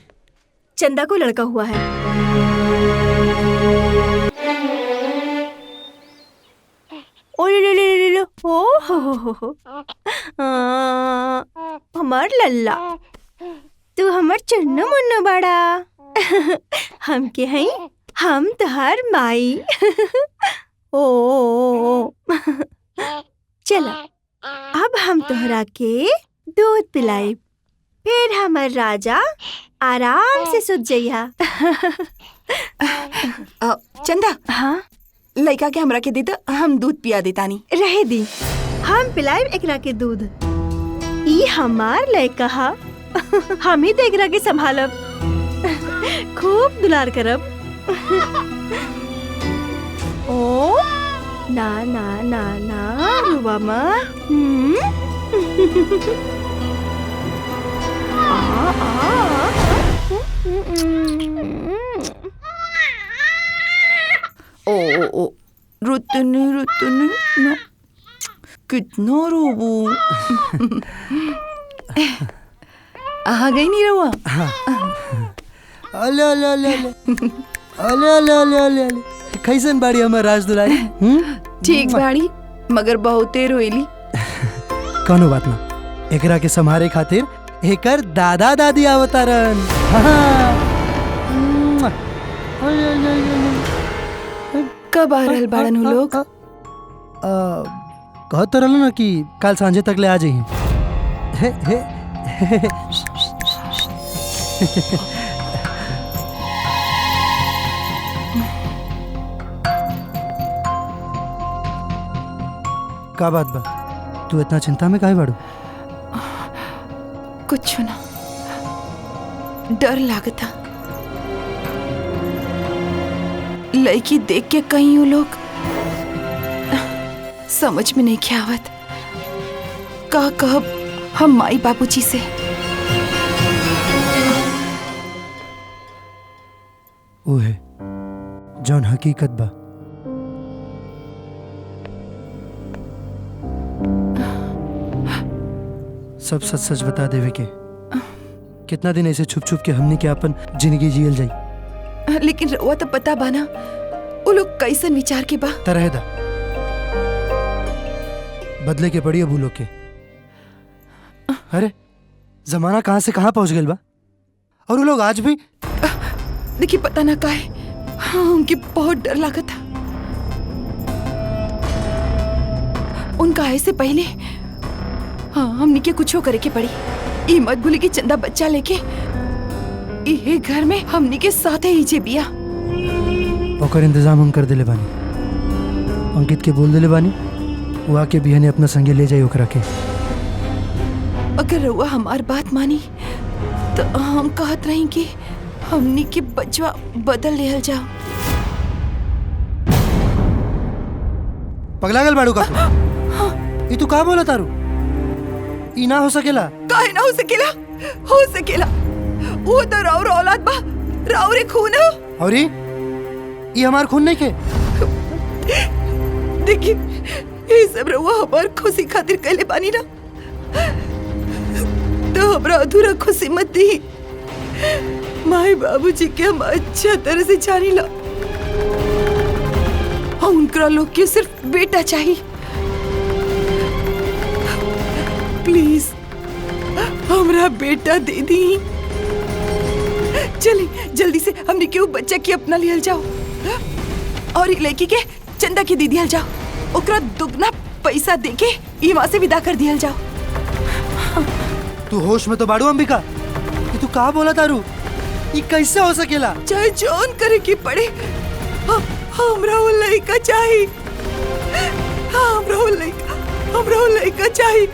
[SPEAKER 9] चंदा को लड़का हुआ है। ओ हो। हमार लल्ला, तू हमार चुन्नू मुन्नू बड़ा। हम के हैं, हम तोहार माई। ओ चला, अब हम तोहरा के दूध पिलाई, फिर हमार राजा आराम से सुत जइहा।
[SPEAKER 5] चंदा,
[SPEAKER 9] हाँ
[SPEAKER 5] लड़का के हमरा के दे दो, हम दूध पिया देतानी।
[SPEAKER 9] रहे दी, हम पिलाइब एकरा के दूध। ई हमार लड़का हा, हम ही तो एकरा के संभालब, खूब दुलार करब। ओ ना ना ना ना रुआ मत।
[SPEAKER 5] ओ रुतनी ना कितना रोबू। आ गई नहीं रहुआ?
[SPEAKER 1] अले अले अले अले अले अले अले अले अले कैसन बाड़ी हमर राज दुलाई?
[SPEAKER 5] ठीक बाड़ी, मगर बहुते रोइली।
[SPEAKER 1] कोनो बात ना, एकरा के संभारे खातिर एकर दादा दादी अवतारन।
[SPEAKER 5] कब आ रहल बाड़न उ लोग?
[SPEAKER 1] कहत तो रहलो ना कि कल सांझे तक ले आ जाइए। हे हे का बात बा, तू इतना चिंता में काहे बाड़ू?
[SPEAKER 5] कुछ ना, डर लागता। लड़की देख के कहीं उ लोग समझ में नहीं क्या आवत। का कहब हम माई बाबूजी से?
[SPEAKER 1] वो है जौन हकीकत बा। सब सच सच बता देवे के। कितना दिन ऐसे छुप छुप के हमने के अपन जिंदगी जियल जाई।
[SPEAKER 5] लेकिन रउआ तो पता बाना वो लोग कैसन विचार के बा।
[SPEAKER 1] तरह दा बदले के पड़ी अब लोग के। अरे जमाना कहाँ से कहाँ पहुंच गया बा, और वो लोग आज भी।
[SPEAKER 5] देखिए पता ना काहे, हाँ उनके बहुत डर लगा था। उनका आए से पहले हाँ हमने के कुछ करे के पड़ी। ई मत भूली कि चंदा बच्चा लेके ये घर में हमनी के साथ ही जे बिया।
[SPEAKER 1] ओकर इंतजाम हम कर दिले बानी। अंकित के बोल दिले बानी वो आके बिहने अपना संगे ले जाए ओकरा के।
[SPEAKER 5] अगर रउआ हमार बात मानी तो हम कहत रही कि हमनी के बचवा बदल लेहल जाओ।
[SPEAKER 1] पगला गल बाड़ू का ये तू का बोला तारू? ई ना हो सकेला।
[SPEAKER 5] काहे ना हो सकेला? हो सकेला। वो तो राउर औलाद बा, राउर खून हो।
[SPEAKER 1] और ये हमार खून नहीं के।
[SPEAKER 5] देखिए ये सब रउआ हमार खुशी खातिर कहले बानी ना, तो हमरा अधूरा खुशी मत दी। माए बाबूजी के हम अच्छा तरह से जानी ला। उनका लोग के सिर्फ बेटा चाहिए। प्लीज हमरा बेटा दे दी। चलिए जल्दी से हमने क्यों बच्चा की अपना लियल जाओ और लड़की के चंदा की दी दियल जाओ। ओकरा दुगना पैसा देके यहाँ से विदा कर दियल जाओ।
[SPEAKER 1] तू होश में तो बाड़ू अंबिका? ये तू का बोला तारू? ये कैसे हो सकेला?
[SPEAKER 5] चाहे जौन करे की पड़े हमरा वो लड़का चाहिए। हमरा वो लड़का चाहिए।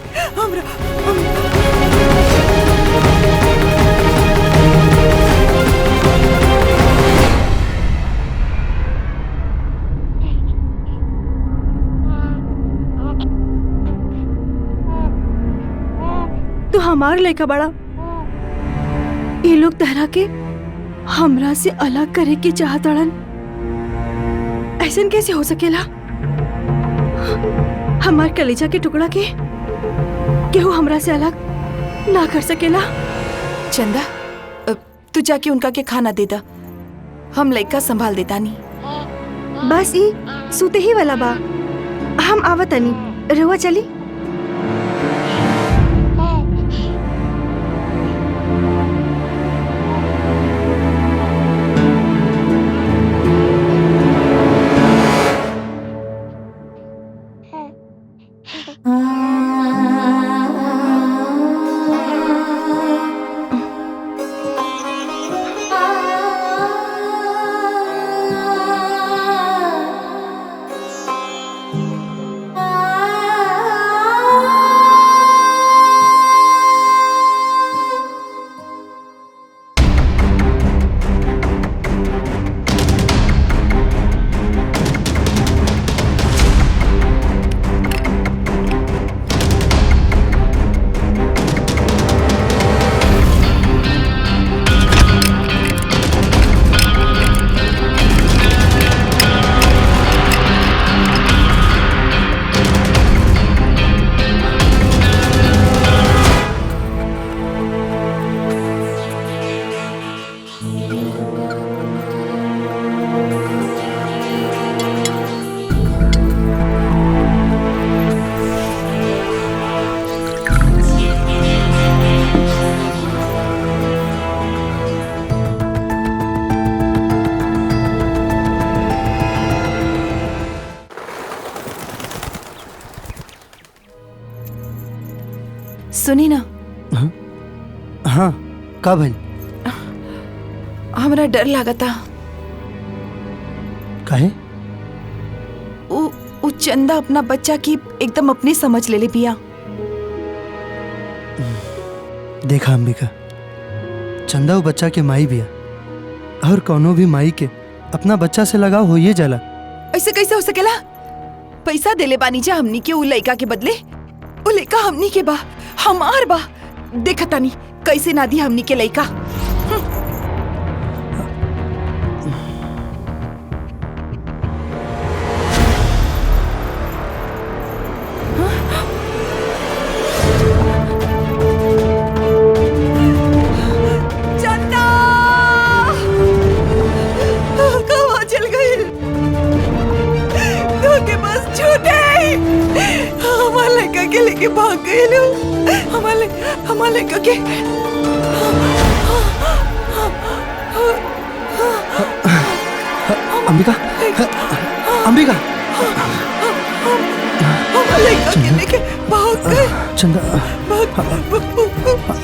[SPEAKER 9] तो हमार लड़का बड़ा ये लोग तहरा के हमरा से अलग करे के चाहतड़न। ऐसन कैसे हो सकेला? हमार कलेजा के टुकड़ा के केहू हमरा से अलग ना कर सकेला।
[SPEAKER 5] चंदा तू जाके उनका के खाना दे दा, हम लड़का संभाल देता नहीं।
[SPEAKER 9] बस ई सूते ही वाला बा, हम आवतनी। रहुआ चली।
[SPEAKER 5] सुनी ना।
[SPEAKER 1] हाँ का भाई?
[SPEAKER 5] हमरा डर लागता।
[SPEAKER 1] काहे?
[SPEAKER 5] उ चंदा अपना बच्चा की एकदम अपनी समझ ले पिया।
[SPEAKER 1] देखा अंबिका, चंदा वो बच्चा के माई बिया और कौनो भी माई के अपना बच्चा से लगाव हो ये जाला।
[SPEAKER 5] ऐसे कैसे हो सकेला? पैसा देले बानी जा हमनी के उ लड़का के बदले। उ लड़का हमनी के बा, हमार बा। देखा तानी कैसे ना दी हमनी के लड़का। चंदा कहाँ चल गई? तो के बस छूटे हमारे लड़का के लेके भाग गए लोग। हमारे लड़का के
[SPEAKER 1] अंबिका, अंबिका,
[SPEAKER 5] हमारे लड़का के लेके भाग गए।
[SPEAKER 1] चंदा,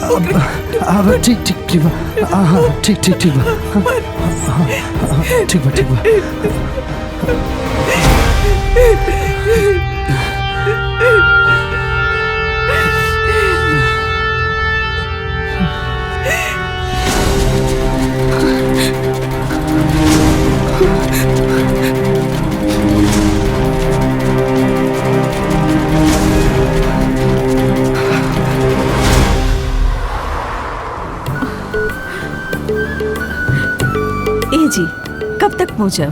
[SPEAKER 1] अब ठीक ठीक ठीक बा। हाँ ठीक ठीक ठीक बा। हाँ ठीक बा ठीक बा।
[SPEAKER 4] ए जी कब तक पहुँचब?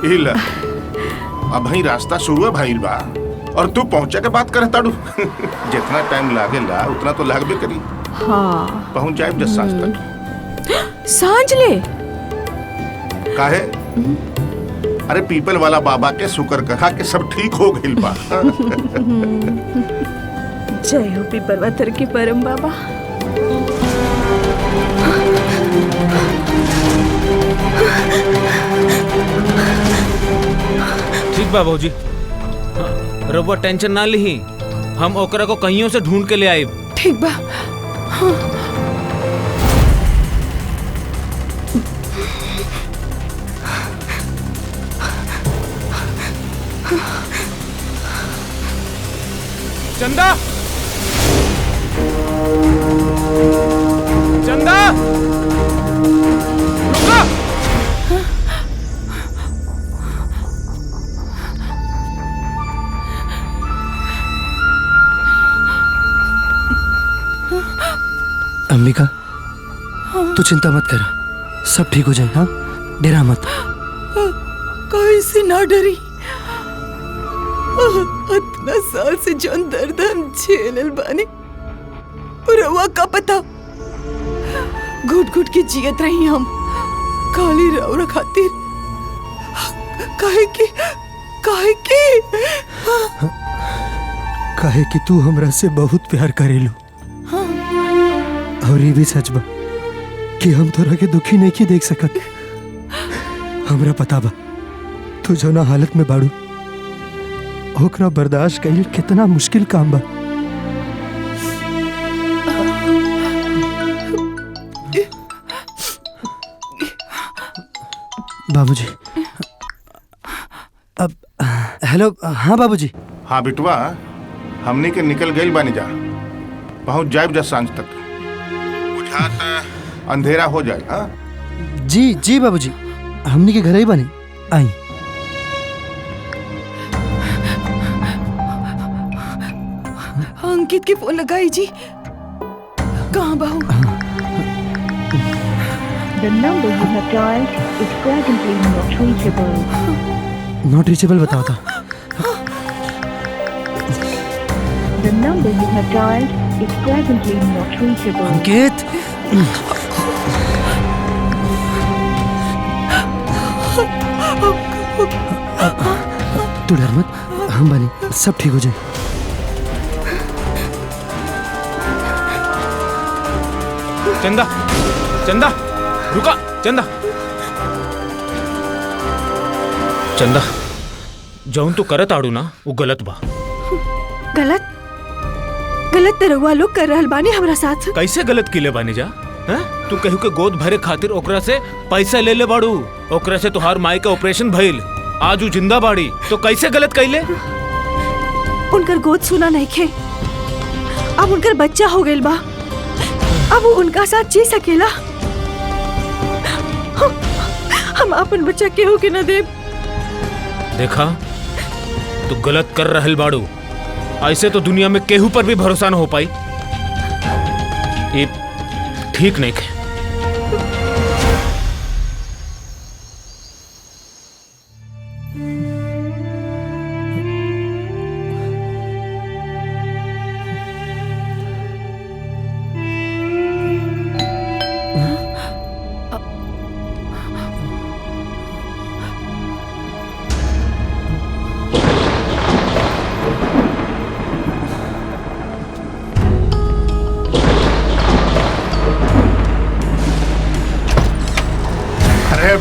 [SPEAKER 3] इला अब भाई रास्ता शुरू भाई बा और तू पहुंचे के बात करे ताड़ू। जितना टाइम लागेला उतना तो लागबे करी।
[SPEAKER 4] हाँ
[SPEAKER 3] पहुंच जाए जब सांझ तक।
[SPEAKER 4] सांझ ले
[SPEAKER 3] काहे? अरे पीपल वाला बाबा के शुक्र करा के सब ठीक हो गइल बा।
[SPEAKER 4] जय हो पीपरवतर के परम बाबा।
[SPEAKER 2] ठीक बा भौजी, रउआ टेंशन ना ली, हम ओकरा को कहियों से ढूंढ के ले आए।
[SPEAKER 5] ठीक बा। हाँ।
[SPEAKER 2] चंदा, चंदा, रुका।
[SPEAKER 1] अंबिका तू चिंता मत कर, सब ठीक हो जाए। हाँ डरा मत।
[SPEAKER 5] कैसे ना डरी, इतना साल से जौन दर्द हम झेलल बानी रवा का पता घुट घुट के जियत रही हम काली रौरा खातिर।
[SPEAKER 1] काहे कि तू हमरा से बहुत प्यार करेलू। और ये भी सच बा कि हम तोरा के दुखी नहीं की देख सकत। हमरा पता बा तू जौना हालत में बाड़ू ओकरा बर्दाश्त कईल कितना मुश्किल काम बा। बाबूजी अब हेलो। हाँ बाबूजी।
[SPEAKER 3] हाँ बिटवा, हमने के निकल गई बानी जा, पहुंच जाए जा सांझ तक। बुझात अंधेरा हो जाए। हाँ
[SPEAKER 1] जी जी बाबूजी, हमने के घर ही बने आई।
[SPEAKER 5] अंकित के फोन लगाई जी, कहाँ बाहू?
[SPEAKER 15] The number you have dialed is presently not reachable.
[SPEAKER 1] Not reachable बताओ था।
[SPEAKER 15] The number you have dialed is presently not reachable.
[SPEAKER 1] Ankit तू डर मत, हम बने, सब ठीक हो जाए।
[SPEAKER 2] चंदा, चंदा, रुका। चंदा, चंदा, जौन तू करत आड़ू ना वो गलत बा।
[SPEAKER 9] गलत गलत रउआ लोग कर रहल बानी हमरा साथ।
[SPEAKER 2] कैसे गलत किले बानी जा? हैं? तू कहू के गोद भरे खातिर ओकरा से पैसा ले ले बाड़ू, ओकरा से तुहार माई का ऑपरेशन भइल, आज वो जिंदा बाड़ी, तो कैसे गलत कैले?
[SPEAKER 9] उनकर गोद सुना नहीं खे, अब उनकर बच्चा हो गइल बा, अब वो उनका साथ जी सकेला। हम अपन बच्चा केहू के न देब।
[SPEAKER 2] देखा, तू गलत कर रहल बाड़ू, ऐसे तो दुनिया में केहू पर भी भरोसा न हो पाई। ये ठीक नहीं है।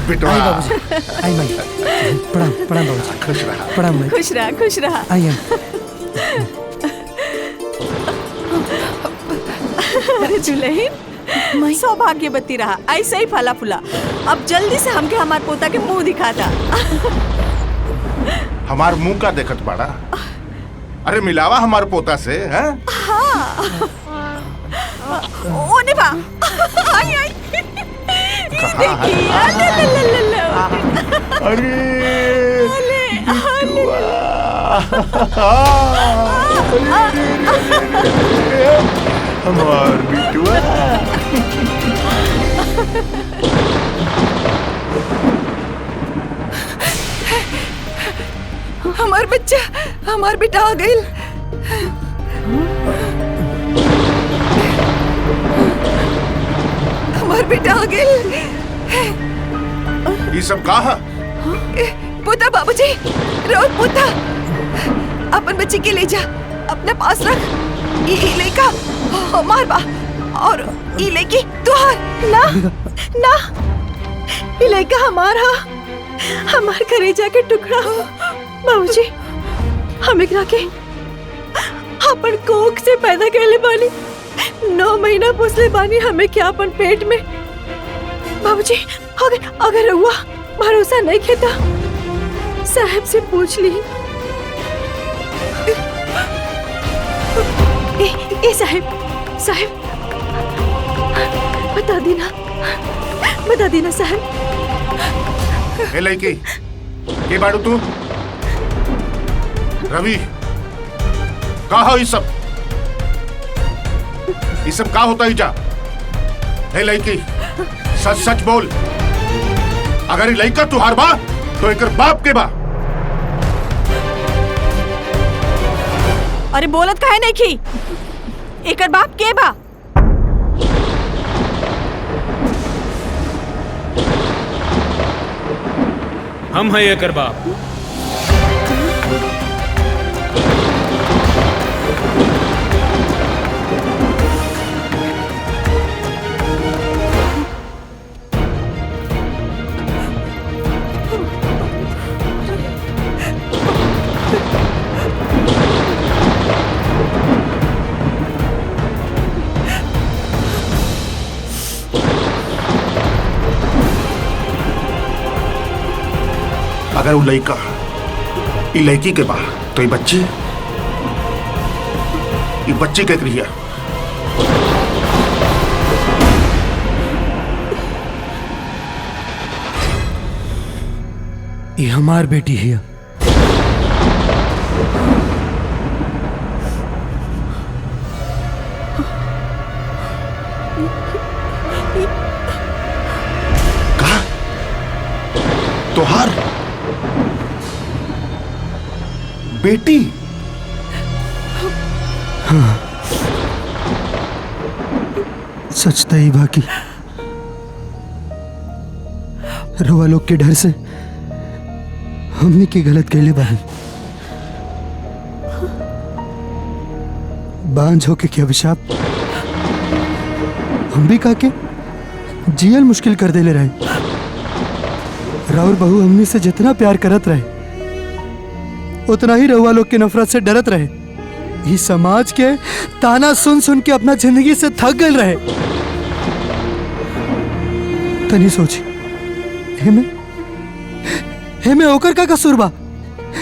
[SPEAKER 3] बिटवा।
[SPEAKER 1] आई बाबूजी, आई माई, प्रणाम प्रणाम बाबूजी।
[SPEAKER 3] खुश रहा।
[SPEAKER 1] प्रणाम माई।
[SPEAKER 4] खुश रहा, खुश रहा।
[SPEAKER 1] आई
[SPEAKER 5] अरे
[SPEAKER 4] अरे दुल्हन सौभाग्यवती रहा, ऐसे ही फला फूला। अब जल्दी से हमके हमार पोता के मुंह दिखाता।
[SPEAKER 3] हमार मुंह का देखत बाड़ा? अरे मिलावा हमार पोता से, हैं?
[SPEAKER 4] हाँ। ओ निभा। आई आई। देखिए,
[SPEAKER 3] हमार बिटुआ।
[SPEAKER 5] हमार बच्चा, हमार बेटा आ गइल। हमार बेटा आ गइल।
[SPEAKER 3] ये सब कहा?
[SPEAKER 5] पोता बाबूजी, रोज पोता, अपन बच्ची के ले जा, अपने पास रख। ई लड़का हमार बा और ई लड़की तुहार।
[SPEAKER 9] ना ना, ई लड़का हमारा, हमार कलेजा के टुकड़ा हो। बाबूजी, हम एकरा के अपन कोख से पैदा करले बानी, 9 महीना पोसले बानी हमें क्या अपन पेट में। बाबूजी, अगर हुआ भरोसा नहीं खेता, साहब से पूछ ली। ए साहब बता देना साहब।
[SPEAKER 3] ए लड़की, के बाड़ू तू? रवि, का हो ये सब का होता ही जा? ए लड़की, सच सच बोल। अगर ये लड़का तुहार बा तो एकर बाप के बा।
[SPEAKER 4] अरे बोलत काहे नहीं की? एकर बाप के बा?
[SPEAKER 2] हम है एकर बाप।
[SPEAKER 3] अगर वो लड़का ये लड़की के बा तो ये बच्ची के क्रिया।
[SPEAKER 1] ये हमार बेटी है।
[SPEAKER 3] तोहार बेटी?
[SPEAKER 1] हाँ, सच तो ही बाकी रवा लोग के डर से हमने की गलत कहले बानी। बांझ होके के अभिशाप अंबिका के जियल मुश्किल कर देले रहे। राउर बहू हमने से जितना प्यार करत रहे उतना ही रउआ लोग के नफरत से डरत रहे। इस समाज के ताना सुन सुन के अपना जिंदगी से थक गए रहे। तनी सोची, हेमे होकर का कसूर बा?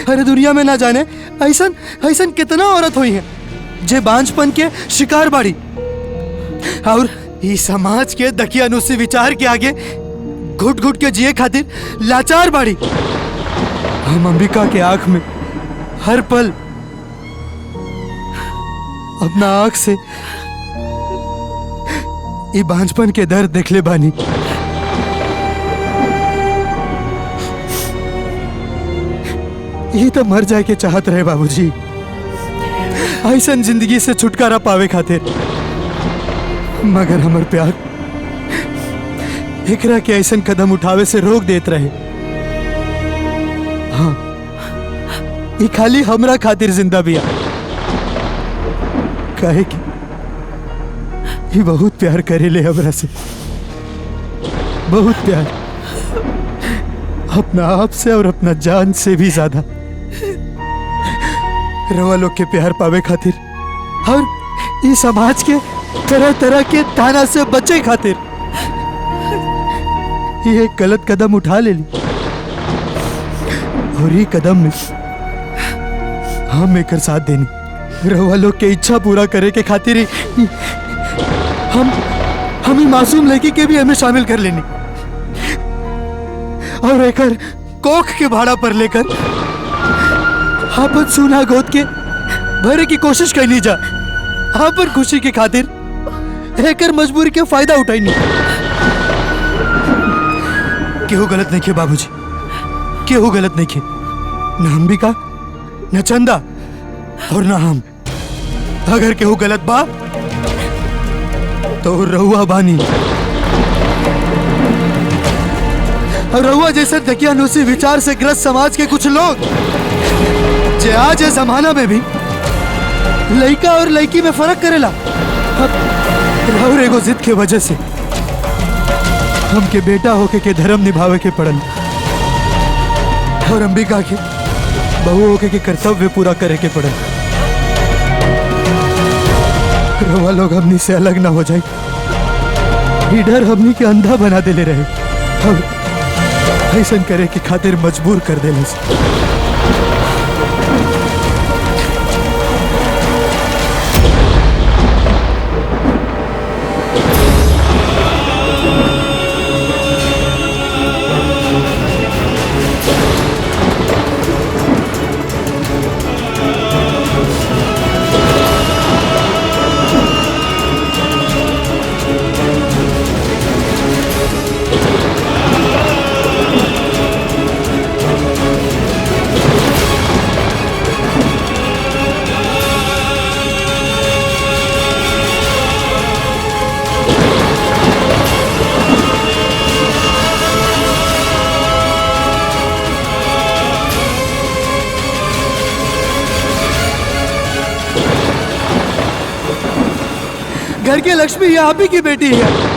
[SPEAKER 1] अरे दुनिया में ना जाने ऐसन कितना औरत हुई है जे बांझपन के शिकार बाड़ी और इस समाज के दकियानुसी विचार के आगे घुट घुट के जिए खातिर लाचार बाड़ी। हम अंबिका के आंख में हर पल अपना आंख से ये बांझपन के दर्द देखले बानी। ये तो मर जाए के चाहत रहे बाबूजी, ऐसन जिंदगी से छुटकारा पावे खातिर। मगर हमर प्यार एकरा के ऐसन कदम उठावे से रोक देत रहे। हाँ, ये खाली हमरा खातिर जिंदा बिया, काहे कि ये बहुत प्यार करेले हमरा से, बहुत प्यार, अपना आप से और अपना जान से भी ज्यादा। रवा लोग के प्यार पावे खातिर और ये समाज के तरह तरह के ताना से बचे खातिर ये एक गलत कदम उठा ले ली, और ये कदम में हम एकर साथ देनी, रहुआ लोग के इच्छा पूरा करे के खातिर ही हम ही मासूम लड़की के भी हमें शामिल कर लेनी, और एकर कोख के भाड़ा पर लेकर आपन सुना गोद के भरे की कोशिश करनी जा, आपन खुशी की खातिर एकर मजबूरी के फायदा उठाई। केहू गलत नहीं खे बाबूजी, केहू गलत नहीं खे, न अंबिका न चंदा और न हम। अगर केहू गलत बा तो रहुआ बानी, और रहुआ जैसे दकियानूसी विचार से ग्रस्त समाज के कुछ लोग जे आज इस जमाना में भी लड़का और लड़की में फर्क करेला, और एगो जिद के वजह से हमके बेटा होके के धर्म निभावे के पड़ल, और अंबिका के बहू होके के कर्तव्य पूरा करे के पड़ल। रवा लोग हमनी से अलग ना हो जाए, ये डर हमनी के अंधा बना देले रहे, और ऐसा करे के खातिर मजबूर कर देले। घर की लक्ष्मी ये आप ही की बेटी है।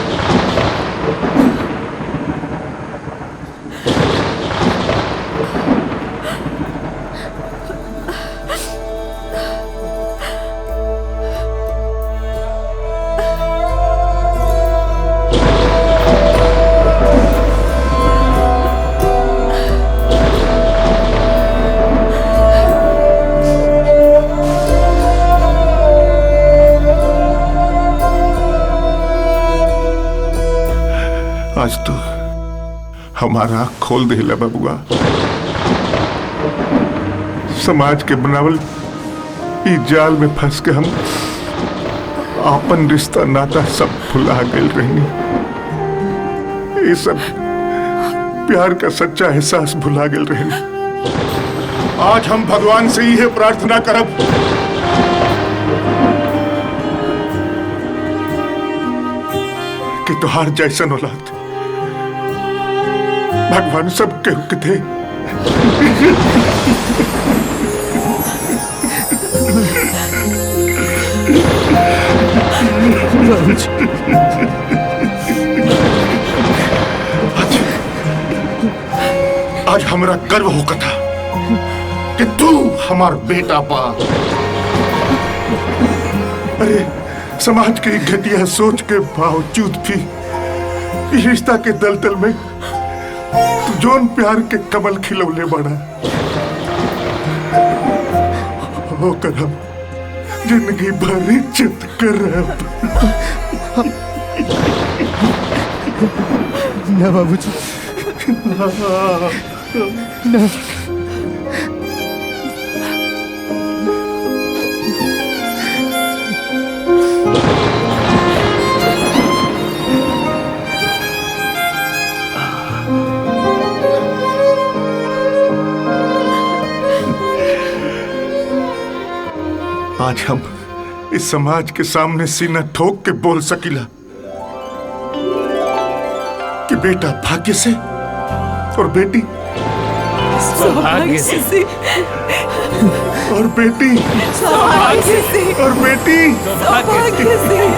[SPEAKER 3] आज तो हमारा आँख खोल दिला बबुआ, समाज के बनावल ई जाल में फंस के हम आपन रिश्ता नाता सब भुला गए रहनी, ये सब प्यार का सच्चा एहसास भुला गए रहनी। आज हम भगवान से यही प्रार्थना करब कि तुहार जैसन औलाद भगवान सब के थे। आज हमरा गर्व होगा था कि तू हमार बेटा बा। अरे समाज के घटिया सोच के बावजूद भी इस रिश्ता के दलदल में तू जोन प्यार के कमल खिलौले बड़ा, होकर हम जिंदगी भर इज्जत करब।
[SPEAKER 1] ना बाबूजी, ना।
[SPEAKER 3] आज हम इस समाज के सामने सीना ठोक के बोल सकीला कि बेटा भाग्य से और बेटी
[SPEAKER 9] सौभाग्य से,
[SPEAKER 3] और बेटी
[SPEAKER 9] सौभाग्य से,
[SPEAKER 3] और बेटी
[SPEAKER 9] सौभाग्य से।